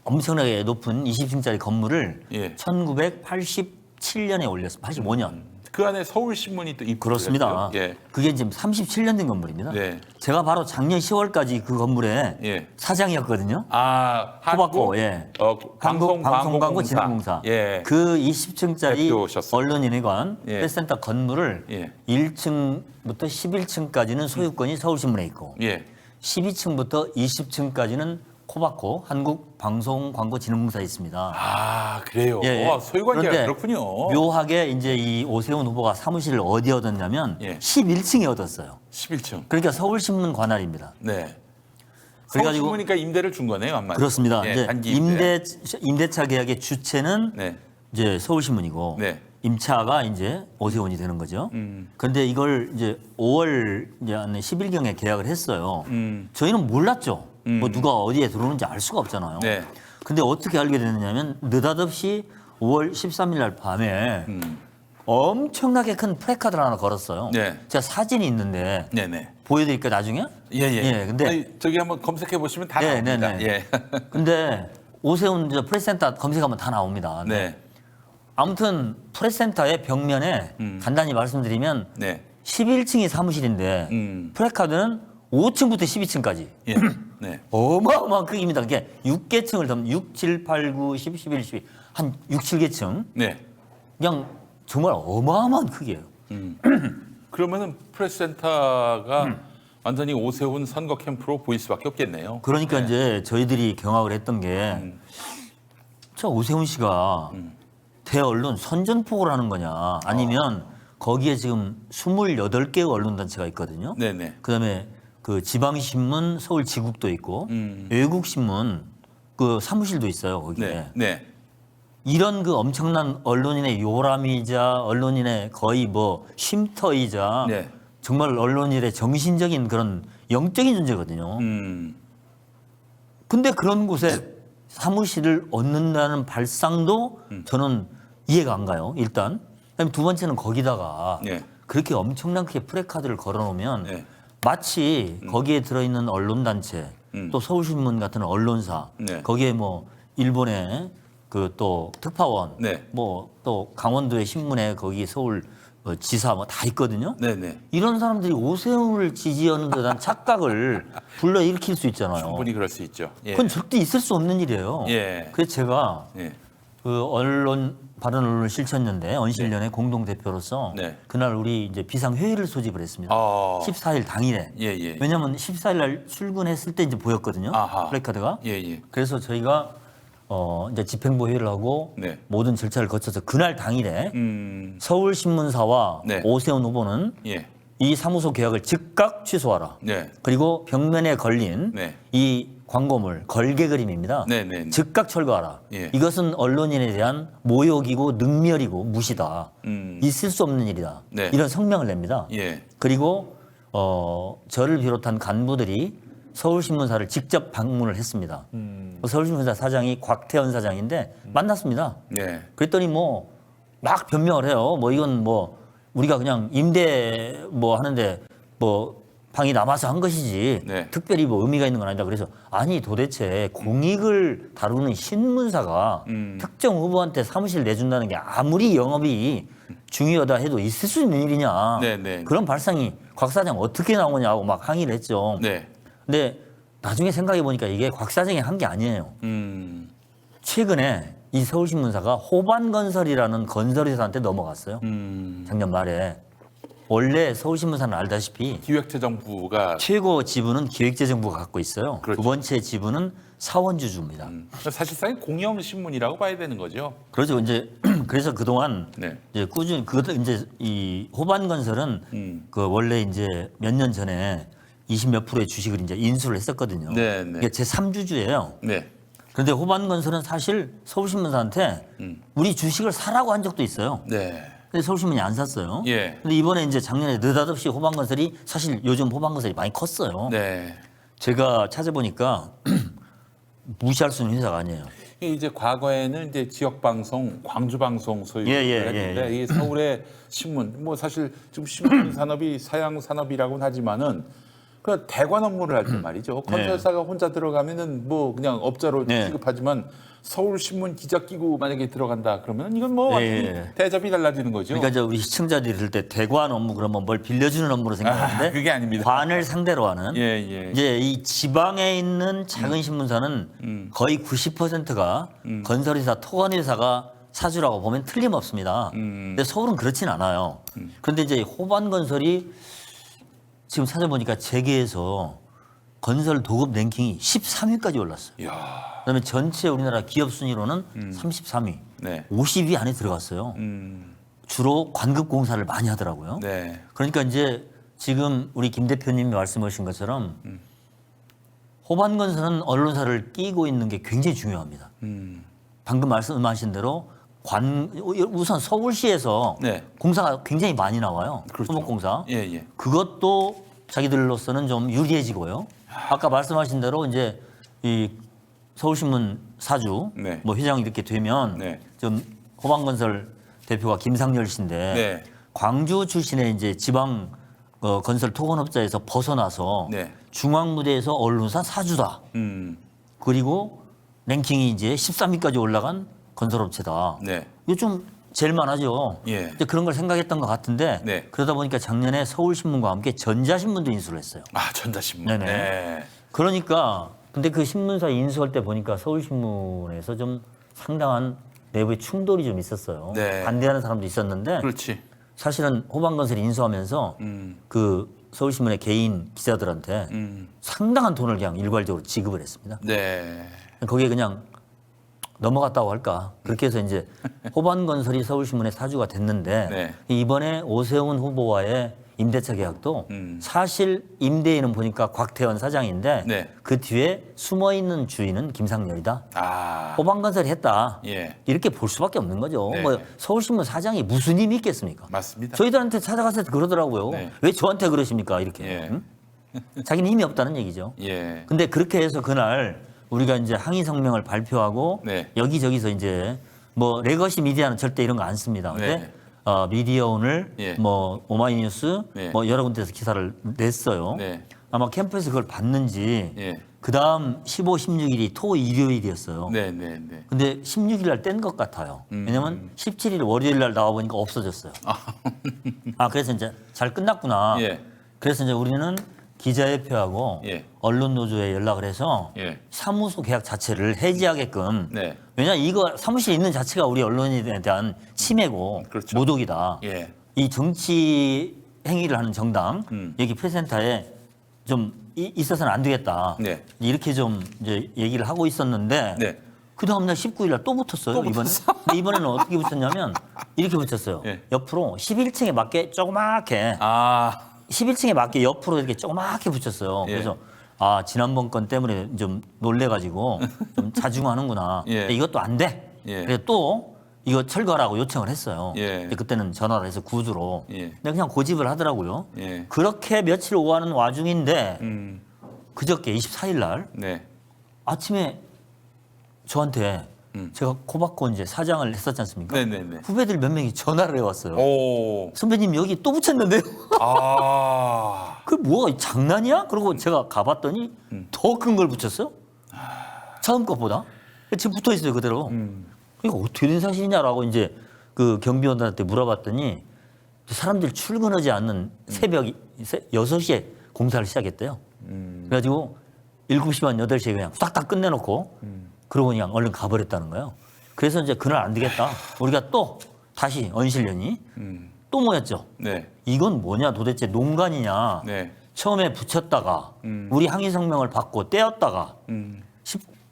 엄청나게 높은 20층짜리 건물을 예. 1987년에 올렸습니다. 85년. 그 안에 서울신문이 또 입주를 그렇습니다. 했죠. 예. 그게 지금 37년 된 건물입니다. 네. 제가 바로 작년 10월까지 그 건물에 예. 사장이었거든요. 아, 호박고, 예. 방송광고진흥공사. 예. 그 20층짜리 대표셨어요. 언론인회관 예. 프레스센터 건물을 예. 1층부터 11층까지는 소유권이 서울신문에 있고 예. 12층부터 20층까지는 코바코 한국방송광고진흥공사에 있습니다. 아, 그래요. 예, 예. 와, 소유관계가 그런데 그렇군요. 묘하게 이제 이 오세훈 후보가 사무실을 어디 얻었냐면 예. 11층에 얻었어요. 11층. 그러니까 서울신문 관할입니다. 네. 그래가지고 서울신문이니까 임대를 준 거네요, 한마디로. 그렇습니다. 예, 이제 단기 임대. 임대차 계약의 주체는 네. 이제 서울신문이고 네. 임차가 이제 오세훈이 되는 거죠. 그런데 이걸 이제 5월 이제 10일경에 계약을 했어요. 저희는 몰랐죠. 뭐 누가 어디에 들어오는지 알 수가 없잖아요. 네. 근데 어떻게 알게 됐느냐면 느닷없이 5월 13일 날 밤에 엄청나게 큰 플래카드를 하나 걸었어요. 네. 제가 사진이 있는데 네네. 보여드릴까요 나중에? 예, 예. 예, 근데 아니, 저기 한번 검색해 보시면 다 네, 나옵니다. 네, 네. 예. 근데 오세훈 저 프레스센터 검색하면 다 나옵니다. 네. 아무튼 프레스센터의 벽면에 간단히 말씀드리면 네. 11층이 사무실인데 플래카드는 5층부터 12층까지 예. 네. 어마어마한 크기입니다. 그게 6개층을 더 6, 7, 8, 9, 10, 11, 12, 한 6, 7개층. 네. 그냥 정말 어마어마한 크기예요. 그러면은 프레스센터가 완전히 오세훈 선거 캠프로 보일 수밖에 없겠네요. 그러니까 이제 저희들이 경악을 했던 게 저 오세훈 씨가 대언론 선전포고를 하는 거냐 아니면 거기에 지금 28개의 언론단체가 있거든요. 네네. 그다음에 그 지방신문 서울지국도 있고 외국신문 그 사무실도 있어요 거기에. 네. 네. 이런 그 엄청난 언론인의 요람이자 언론인의 거의 뭐 쉼터이자 네. 정말 언론인의 정신적인 그런 영적인 존재거든요. 근데 그런 곳에 사무실을 얻는다는 발상도 저는 이해가 안 가요. 일단. 그다음에 두 번째는 거기다가 네. 그렇게 엄청난 크게 프래카드를 걸어놓으면 네. 마치 거기에 들어있는 언론단체 또 서울신문 같은 언론사 네. 거기에 뭐 일본의 그 또 특파원 네. 뭐 또 강원도의 신문에 거기 서울 지사 뭐 다 있거든요. 네네. 이런 사람들이 오세훈을 지지하는 듯한 착각을 불러일으킬 수 있잖아요. 충분히 그럴 수 있죠. 예. 그건 절대 있을 수 없는 일이에요. 예. 그래서 제가 예. 그 바른 언론 실천연대 언실련의 공동 대표로서 네. 그날 우리 이제 비상 회의를 소집을 했습니다. 아. 14일 당일에. 예, 예. 왜냐하면 14일 날 출근했을 때 이제 보였거든요. 아하. 플래카드가. 예, 예. 그래서 저희가 이제 집행부 회의를 하고 네. 모든 절차를 거쳐서 그날 당일에 서울신문사와 네. 오세훈 후보는 예. 이 사무소 계약을 즉각 취소하라. 네. 그리고 벽면에 걸린 네. 이 광고물 걸개 그림입니다. 네, 네, 네. 즉각 철거하라. 예. 이것은 언론인에 대한 모욕이고 능멸이고 무시다. 있을 수 없는 일이다. 네. 이런 성명을 냅니다. 예. 그리고 저를 비롯한 간부들이 서울신문사를 직접 방문을 했습니다. 서울신문사 사장이 곽태현 사장인데 만났습니다. 예. 그랬더니 뭐 막 변명을 해요. 뭐 이건 뭐 우리가 그냥 임대 뭐 하는데 뭐 방이 남아서 한 것이지 네. 특별히 뭐 의미가 있는 건 아니다. 그래서 아니 도대체 공익을 다루는 신문사가 특정 후보한테 사무실 내준다는 게 아무리 영업이 중요하다 해도 있을 수 있는 일이냐. 네, 네. 그런 발상이 곽 사장 어떻게 나오냐고 막 항의를 했죠. 네. 근데 나중에 생각해 보니까 이게 곽 사장이 한 게 아니에요. 최근에 이 서울신문사가 호반건설이라는 건설회사한테 넘어갔어요. 작년 말에. 원래 서울신문사는 알다시피 기획재정부가 최고 지분은 기획재정부가 갖고 있어요. 그렇죠. 두 번째 지분은 사원주주입니다. 사실상 공영 신문이라고 봐야 되는 거죠. 그렇죠. 이제 그래서 그동안 네. 이제 꾸준히 그것도 이제 이 호반건설은 그 원래 이제 몇 년 전에 20몇 프로의 주식을 이제 인수를 했었거든요. 네, 네. 이게 제 3주주예요. 네. 그런데 호반건설은 사실 서울신문사한테 우리 주식을 사라고 한 적도 있어요. 네. 근데 서울신문이 안 샀어요. 예. 근데 이번에 이제 작년에 느닷없이 호반건설이 사실 요즘 호반건설이 많이 컸어요. 네. 제가 찾아보니까 무시할 수 있는 회사가 아니에요. 이제 과거에는 이제 지역 방송, 광주 방송 소유를 예, 예, 했는데 예, 이 서울의 신문, 뭐 사실 지금 신문 산업이 사양 산업이라고는 하지만은 그 대관 업무를 할 때 말이죠. 건설사가 혼자 들어가면은 뭐 그냥 업자로 네. 취급하지만 서울신문 기자 끼고 만약에 들어간다 그러면 이건 뭐 예, 완전히 예. 대접이 달라지는 거죠. 그러니까 이제 우리 시청자들이 들을 때 대관 업무 그러면 뭘 빌려주는 업무로 생각하는데 그게 아닙니다. 관을 상대로 하는 예, 예. 이제 이 지방에 있는 작은 신문사는 거의 90%가 건설회사, 토건회사가 사주라고 보면 틀림없습니다. 근데 서울은 그렇진 않아요. 그런데 이제 호반건설이 지금 찾아보니까 재계에서 건설 도급 랭킹이 13위까지 올랐어요. 이야. 그다음에 전체 우리나라 기업 순위로는 33위, 네. 50위 안에 들어갔어요. 주로 관급 공사를 많이 하더라고요. 네. 그러니까 이제 지금 우리 김 대표님이 말씀하신 것처럼 호반건설은 언론사를 끼고 있는 게 굉장히 중요합니다. 방금 말씀하신 대로 우선 서울시에서 네. 공사가 굉장히 많이 나와요. 그렇죠. 토목공사. 예, 예. 그것도 자기들로서는 좀 유리해지고요. 아까 말씀하신 대로 이제 이 서울신문 사주 네. 뭐 회장 이렇게 되면 네. 좀 호반건설 대표가 김상열 씨인데 네. 광주 출신의 이제 지방 건설 토건업자에서 벗어나서 네. 중앙 무대에서 언론사 사주다. 그리고 랭킹이 이제 13위까지 올라간 건설업체다. 네. 이거 좀 제일 만하죠. 예. 이제 그런 걸 생각했던 것 같은데 네. 그러다 보니까 작년에 서울신문과 함께 전자신문도 인수를 했어요. 아, 전자신문. 네네. 네. 그러니까 근데 그 신문사 인수할 때 보니까 서울신문에서 좀 상당한 내부의 충돌이 좀 있었어요. 네. 반대하는 사람도 있었는데 그렇지. 사실은 호반건설이 인수하면서 그 서울신문의 개인 기자들한테 상당한 돈을 그냥 일괄적으로 지급을 했습니다. 네. 거기에 그냥 넘어갔다고 할까. 그렇게 해서 이제 호반건설이 서울신문의 사주가 됐는데 네. 이번에 오세훈 후보와의 임대차 계약도 사실 임대인은 보니까 곽태원 사장인데 네. 그 뒤에 숨어있는 주인은 김상열이다. 아. 호반건설이 했다. 예. 이렇게 볼 수밖에 없는 거죠. 네. 뭐 서울신문 사장이 무슨 힘이 있겠습니까? 맞습니다. 저희들한테 찾아가서 그러더라고요. 네. 왜 저한테 그러십니까? 이렇게. 예. 응? 자기는 힘이 없다는 얘기죠. 예. 근데 그렇게 해서 그날 우리가 이제 항의 성명을 발표하고 네. 여기저기서 이제 뭐 레거시 미디어는 절대 이런 거 안 씁니다. 근데 네. 미디어 오늘 예. 뭐 오마이뉴스 네. 뭐 여러 군데서 기사를 냈어요. 네. 아마 캠프에서 그걸 봤는지 예. 그다음 15, 16일이 토 일요일이었어요. 네, 네, 네. 근데 16일 날 뗀 것 같아요. 왜냐면 17일 월요일 날 나와 보니까 없어졌어요. 그래서 이제 잘 끝났구나. 예. 그래서 이제 우리는 기자협회하고 예. 언론노조에 연락을 해서 예. 사무소 계약 자체를 해지하게끔. 네. 왜냐 이거 사무실 있는 자체가 우리 언론에 대한 침해고 그렇죠. 모독이다. 예. 이 정치 행위를 하는 정당 여기 프레센터에 좀 있어서는 안 되겠다. 네. 이렇게 좀 이제 얘기를 하고 있었는데 네. 그 다음 날 19일 날 또 붙었어요. 또 이번에. 근데 이번에는 어떻게 붙였냐면 이렇게 붙였어요. 예. 옆으로 11층에 맞게 조그맣게 아. 11층에 맞게 옆으로 이렇게 조그맣게 붙였어요. 예. 그래서 지난번 건 때문에 좀 놀래가지고 좀 자중하는구나. 예. 근데 이것도 안 돼. 예. 그래서 또 이거 철거하라고 요청을 했어요. 예. 근데 그때는 전화를 해서 구두로. 예. 근데 그냥 고집을 하더라고요. 예. 그렇게 며칠 오가는 와중인데 그저께 24일 날 네. 아침에 저한테 제가 코바코 이제 사장을 했었지 않습니까? 네, 네, 네. 후배들 몇 명이 전화를 해왔어요. 오. 선배님 여기 또 붙였는데요. 아. 그 뭐가 장난이야? 그리고 제가 가봤더니 더 큰 걸 붙였어요. 처음 것보다. 지금 붙어 있어요 그대로. 이거 어떻게 된 사실이냐라고 이제 그 경비원들한테 물어봤더니 사람들이 출근하지 않는 새벽 6시에 공사를 시작했대요. 그래가지고 7시 반 8시에 그냥 싹 끝내놓고 그러고 그냥 얼른 가버렸다는 거예요. 그래서 이제 그날 안 되겠다. 우리가 또 다시 언실련이 또 모였죠. 네. 이건 뭐냐 도대체 농간이냐. 네. 처음에 붙였다가 우리 항의 성명을 받고 떼었다가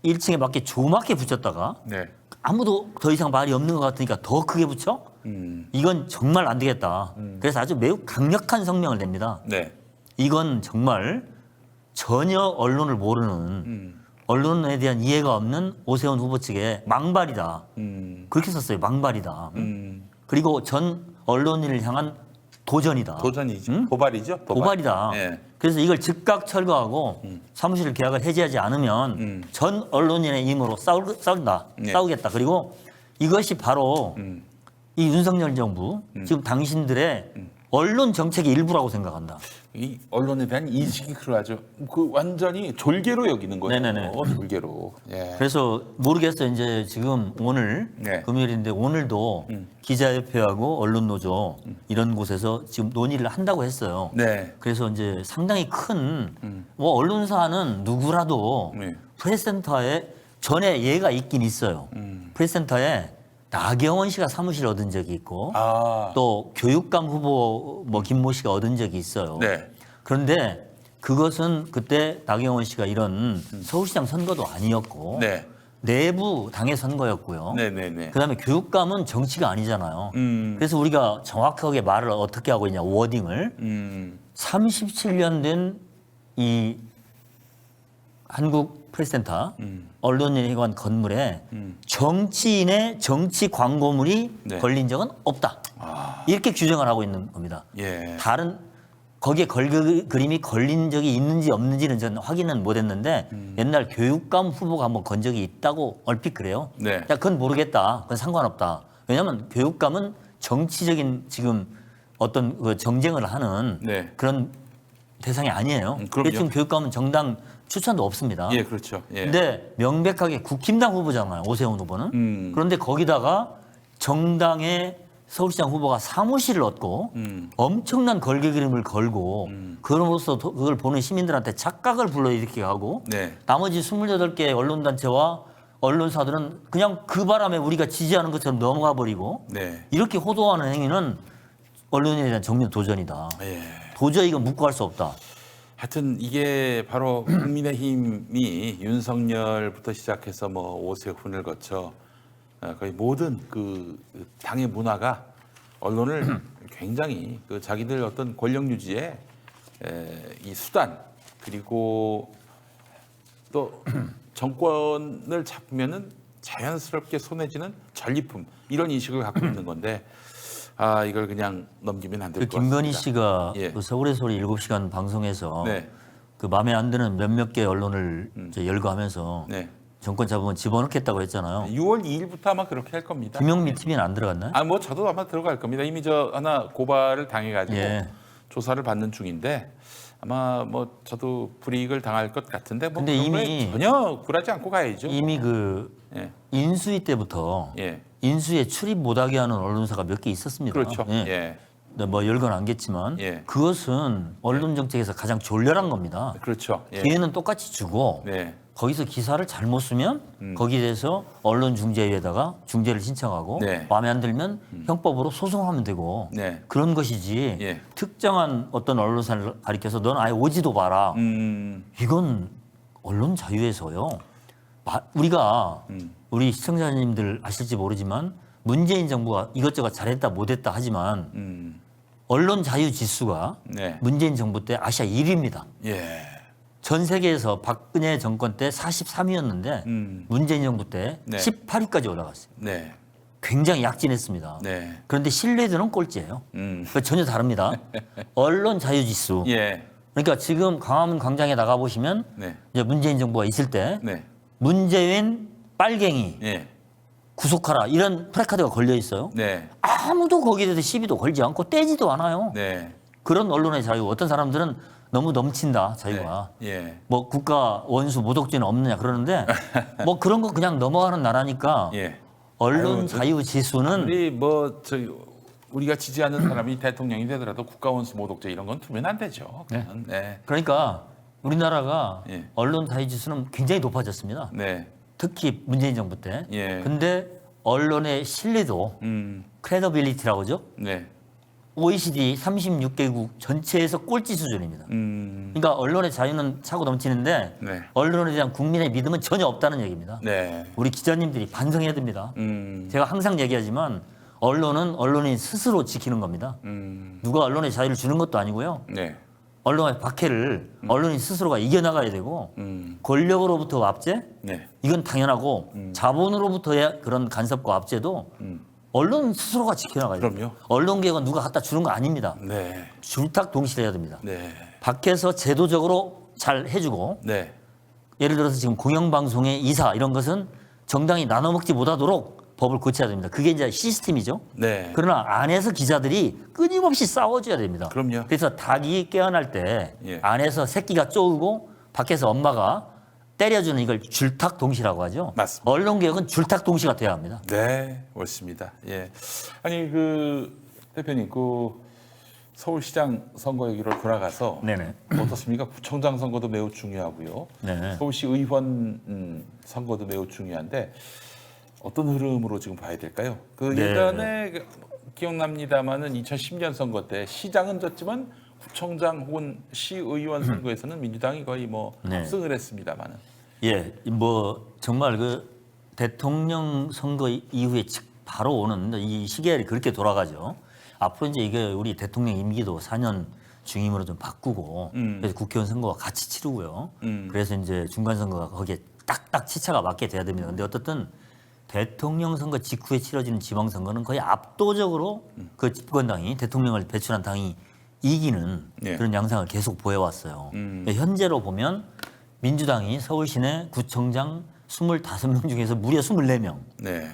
11층에 맞게 조그맣게 붙였다가 네. 아무도 더 이상 말이 없는 것 같으니까 더 크게 붙여? 이건 정말 안 되겠다. 그래서 아주 매우 강력한 성명을 냅니다. 네. 이건 정말 전혀 언론을 모르는 언론에 대한 이해가 없는 오세훈 후보 측의 망발이다. 그렇게 썼어요. 망발이다. 그리고 전 언론인을 향한 도전이다. 도전이죠. 도발이죠. 도발이다. 예. 그래서 이걸 즉각 철거하고 사무실 계약을 해지하지 않으면 전 언론인의 힘으로 싸운다. 예. 싸우겠다. 그리고 이것이 바로 이 윤석열 정부 지금 당신들의 언론 정책의 일부라고 생각한다. 이 언론에 대한 인식이 그러하죠. 그 완전히 졸개로 여기는 거예요. 네네네. 졸개로. 예. 그래서 모르겠어요. 이제 지금 오늘 네. 금요일인데 오늘도 기자협회하고 언론노조 이런 곳에서 지금 논의를 한다고 했어요. 네. 그래서 이제 상당히 큰 뭐 언론사는 누구라도 네. 프레스센터에 전에 예가 있긴 있어요. 프레스센터에 나경원 씨가 사무실 얻은 적이 있고 아. 또 교육감 후보 뭐 김모 씨가 얻은 적이 있어요. 네. 그런데 그것은 그때 나경원 씨가 이런 서울시장 선거도 아니었고 네. 내부 당의 선거였고요. 네네네. 그다음에 교육감은 정치가 아니잖아요. 음. 그래서 우리가 정확하게 말을 어떻게 하고 있냐 워딩을 37년 된 이 한국 프레스센터 언론인회관 건물에 정치인의 정치 광고물이 네. 걸린 적은 없다. 이렇게 규정을 하고 있는 겁니다. 예. 다른 거기에 그림이 걸린 적이 있는지 없는지는 저는 확인은 못했는데 옛날 교육감 후보가 한번 건 적이 있다고 얼핏 그래요. 네. 야, 그건 모르겠다. 그건 상관없다. 왜냐하면 교육감은 정치적인 지금 어떤 그 정쟁을 하는 네. 그런 대상이 아니에요. 그럼요. 지금 교육감은 정당 추천도 없습니다. 예, 그렇죠. 예. 근데 명백하게 국힘당 후보잖아요. 오세훈 후보는. 그런데 거기다가 정당의 서울시장 후보가 사무실을 얻고 엄청난 걸개 그림을 걸고 그럼으로써 그걸 보는 시민들한테 착각을 불러일으키게 하고 네. 나머지 28개의 언론단체와 언론사들은 그냥 그 바람에 우리가 지지하는 것처럼 넘어가 버리고 네. 이렇게 호도하는 행위는 언론에 대한 정면 도전이다. 예. 도저히 이건 묵고할 수 없다. 하여튼 이게 바로 국민의힘이 윤석열부터 시작해서 뭐 오세훈을 거쳐 거의 모든 그 당의 문화가 언론을 굉장히 그 자기들 어떤 권력 유지의 이 수단 그리고 또 정권을 잡으면은 자연스럽게 손에 쥐는 전리품 이런 인식을 갖고 있는 건데 아 이걸 그냥 넘기면 안 될 그 것 같습니다. 김건희 씨가 예. 그 서울의 소리 7시간 방송에서 네. 그 마음에 안 드는 몇몇 개 언론을 이제 열거하면서 네. 정권 잡으면 집어넣겠다고 했잖아요. 6월 2일부터 아마 그렇게 할 겁니다. 김용민 TV는 안 들어갔나요? 아 뭐 저도 아마 들어갈 겁니다. 이미 저 하나 고발을 당해가지고 예. 조사를 받는 중인데 아마 뭐 저도 불이익을 당할 것 같은데 뭐 근데 그런 거에 이미- 전혀 굴하지 않고 가야죠. 이미 그 예, 인수위 때부터 예, 인수위에 출입 못하게 하는 언론사가 몇 개 있었습니다. 그렇죠. 예. 예, 네, 뭐 열건 안겠지만 예. 그것은 언론 정책에서 가장 졸렬한 겁니다. 그렇죠. 예, 기회는 똑같이 주고 네, 거기서 기사를 잘못 쓰면 거기에 대해서 언론중재위에다가 중재를 신청하고 네. 마음에 안 들면 형법으로 소송하면 되고 네, 그런 것이지 예. 특정한 어떤 언론사를 가리켜서 넌 아예 오지도 마라. 이건 언론 자유에서요. 우리가 우리 시청자님들 아실지 모르지만 문재인 정부가 이것저것 잘했다 못했다 하지만 언론 자유 지수가 네, 문재인 정부 때 아시아 1위입니다. 예, 전 세계에서 박근혜 정권 때 43위였는데 문재인 정부 때 네. 18위까지 올라갔어요. 네, 굉장히 약진했습니다. 네, 그런데 신뢰도는 꼴찌예요. 그러니까 전혀 다릅니다. 언론 자유 지수. 예, 그러니까 지금 광화문 광장에 나가 보시면 네, 이제 문재인 정부가 있을 때 네, 문재인 빨갱이 예, 구속하라 이런 프래카드가 걸려 있어요. 네, 아무도 거기에 대해서 시비도 걸지 않고 떼지도 않아요. 네, 그런 언론의 자유. 어떤 사람들은 너무 넘친다 자유가. 예, 뭐 국가 원수 모독죄는 없느냐 그러는데 뭐 그런 거 그냥 넘어가는 나라니까 예. 언론 아유, 자유 지수는 우리 뭐 저희 우리가 지지하는 사람이 대통령이 되더라도 국가원수 모독죄 이런 건 두면 안 되죠. 그건. 네, 그러니까 우리나라가 예. 언론 자유 지수는 굉장히 높아졌습니다. 네, 특히 문재인 정부 때. 예. 근데 언론의 신뢰도 크레더빌리티라고 하죠. 네, OECD 36개국 전체에서 꼴찌 수준입니다. 그러니까 언론의 자유는 차고 넘치는데 네. 언론에 대한 국민의 믿음은 전혀 없다는 얘기입니다. 네, 우리 기자님들이 반성해야 됩니다. 제가 항상 얘기하지만 언론은 언론인 스스로 지키는 겁니다. 누가 언론의 자유를 주는 것도 아니고요. 네, 언론의 박해를 언론인 스스로가 이겨나가야 되고 권력으로부터 압제 네, 이건 당연하고 자본으로부터의 그런 간섭과 압제도 언론 스스로가 지켜나가야 돼요. 그럼요. 언론 개혁은 누가 갖다 주는 거 아닙니다. 네, 줄탁 동시해야 됩니다. 네, 밖에서 제도적으로 잘 해주고 네, 예를 들어서 지금 공영방송의 이사 이런 것은 정당이 나눠 먹지 못하도록 법을 고쳐야 됩니다. 그게 이제 시스템이죠. 네. 그러나 안에서 기자들이 끊임없이 싸워줘야 됩니다. 그럼요. 그래서 닭이 깨어날 때 예. 안에서 새끼가 쪼우고 밖에서 엄마가 때려주는 이걸 줄탁동시라고 하죠. 맞습니다. 언론개혁은 줄탁동시가 돼야 합니다. 네, 옳습니다. 예. 아니 그 대표님 그 서울시장 선거 얘기로 돌아가서 네네. 어떻습니까? 구청장 선거도 매우 중요하고요. 네. 서울시 의원 선거도 매우 중요한데 어떤 흐름으로 지금 봐야 될까요? 그 네. 예전에 그 기억납니다마는 2010년 선거 때 시장은 졌지만 구청장 혹은 시의원 선거에서는 민주당이 거의 뭐 네. 압승을 했습니다마는. 예, 뭐 정말 그 대통령 선거 이후에 바로 오는 이 시계열이 그렇게 돌아가죠. 앞으로 이제 이게 우리 대통령 임기도 4년 중임으로 좀 바꾸고 그래서 국회의원 선거와 같이 치르고요. 그래서 이제 중간 선거가 거기에 딱딱 치차가 맞게 돼야 됩니다. 근데 어떻든 대통령 선거 직후에 치러지는 지방 선거는 거의 압도적으로 그 집권당이 대통령을 배출한 당이 이기는 예. 그런 양상을 계속 보여왔어요. 현재로 보면 민주당이 서울 시내 구청장 25명 중에서 무려 24명, 네.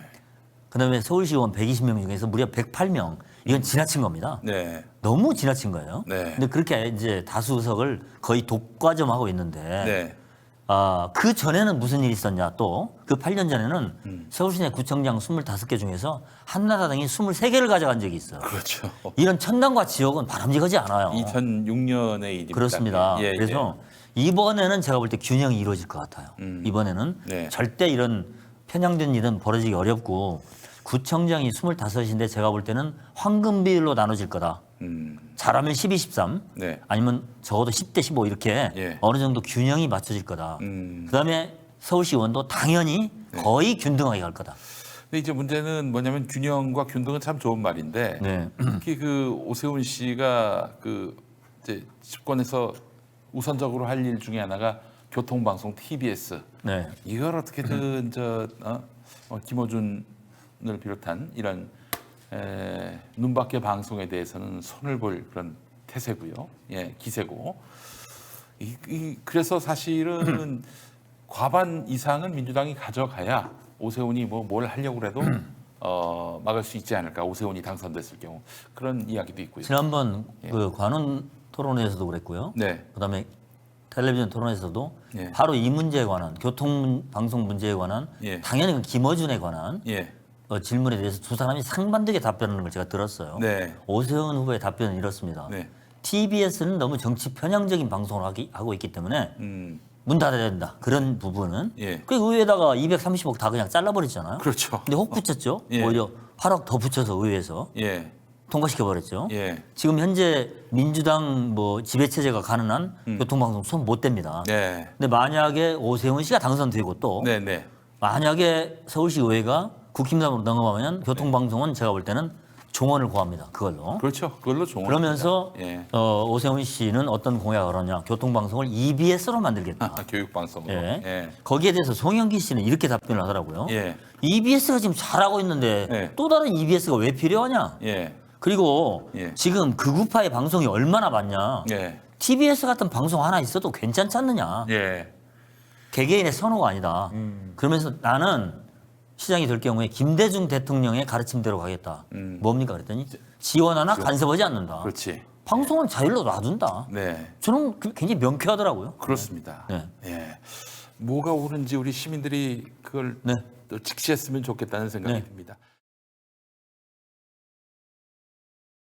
그다음에 서울시의원 120명 중에서 무려 108명. 이건 지나친 겁니다. 네. 너무 지나친 거예요. 네. 근데 그렇게 이제 다수 의석을 거의 독과점하고 있는데 네. 그 전에는 무슨 일이 있었냐 또 그 8년 전에는 서울시내 구청장 25개 중에서 한나라당이 23개를 가져간 적이 있어요. 그렇죠. 이런 천당과 지옥은 바람직하지 않아요. 2006년의 일입니다. 그렇습니다. 예, 그래서 이번에는 제가 볼 때 균형이 이루어질 것 같아요. 이번에는 네. 절대 이런 편향된 일은 벌어지기 어렵고 구청장이 25인데 제가 볼 때는 황금 비율로 나눠질 거다. 잘하면 12, 13 네. 아니면 적어도 10대 15 이렇게 예. 어느 정도 균형이 맞춰질 거다. 그다음에 서울시 의원도 당연히 거의 균등하게 갈 거다. 근데 이제 문제는 뭐냐면 균형과 균등은 참 좋은 말인데 네. 특히 그 오세훈 씨가 그 이제 집권에서 우선적으로 할 일 중에 하나가 교통방송 TBS 네. 이걸 어떻게든 김어준을 비롯한 이런 눈밖의 방송에 대해서는 손을 볼 그런 태세고요. 예, 기세고. 그래서 사실은 과반 이상은 민주당이 가져가야 오세훈이 뭐 뭘 하려고 해도 막을 수 있지 않을까. 오세훈이 당선됐을 경우 그런 이야기도 있고요. 지난번 그 관훈 토론회에서도 그랬고요. 네. 그다음에 텔레비전 토론에서도 예. 바로 이 문제에 관한 교통방송 문제에 관한 예. 당연히 그 김어준에 관한 예. 질문에 대해서 두 사람이 상반되게 답변하는 걸 제가 들었어요. 네. 오세훈 후보의 답변은 이렇습니다. 네. TBS는 너무 정치 편향적인 방송을 하고 있기 때문에 문 닫아야 된다. 그런 부분은. 예. 그 의회에다가 230억 다 그냥 잘라버렸잖아요. 그렇죠. 근데 혹 붙였죠. 예. 오히려 8억 더 붙여서 의회에서 예. 통과시켜버렸죠. 예. 지금 현재 민주당 뭐 지배체제가 가능한 교통방송 손 못 댑니다. 네. 근데 만약에 오세훈 씨가 당선되고 또 네. 네. 만약에 서울시 의회가 국힘당으로 넘어가면 교통방송은 제가 볼 때는 종언을 구합니다. 그걸로. 그렇죠. 그걸로 종언. 그러면서 예. 오세훈 씨는 어떤 공약을 하냐. 교통방송을 EBS로 만들겠다. 교육방송으로. 예. 예. 거기에 대해서 송영기 씨는 이렇게 답변을 하더라고요. 예. EBS가 지금 잘하고 있는데 예. 또 다른 EBS가 왜 필요하냐. 예. 그리고 예. 지금 극우파의 방송이 얼마나 많냐. 예. TBS 같은 방송 하나 있어도 괜찮지 않느냐. 예. 개개인의 선호가 아니다. 그러면서 나는 시장이 될 경우에 김대중 대통령의 가르침대로 가겠다. 뭡니까 그랬더니 지원하나 간섭하지 않는다. 그렇지. 방송은 자율로 놔둔다. 네. 저는 굉장히 명쾌하더라고요. 그렇습니다. 네. 예. 뭐가 옳은지 우리 시민들이 그걸 네. 또 직시했으면 좋겠다는 생각이 네. 듭니다.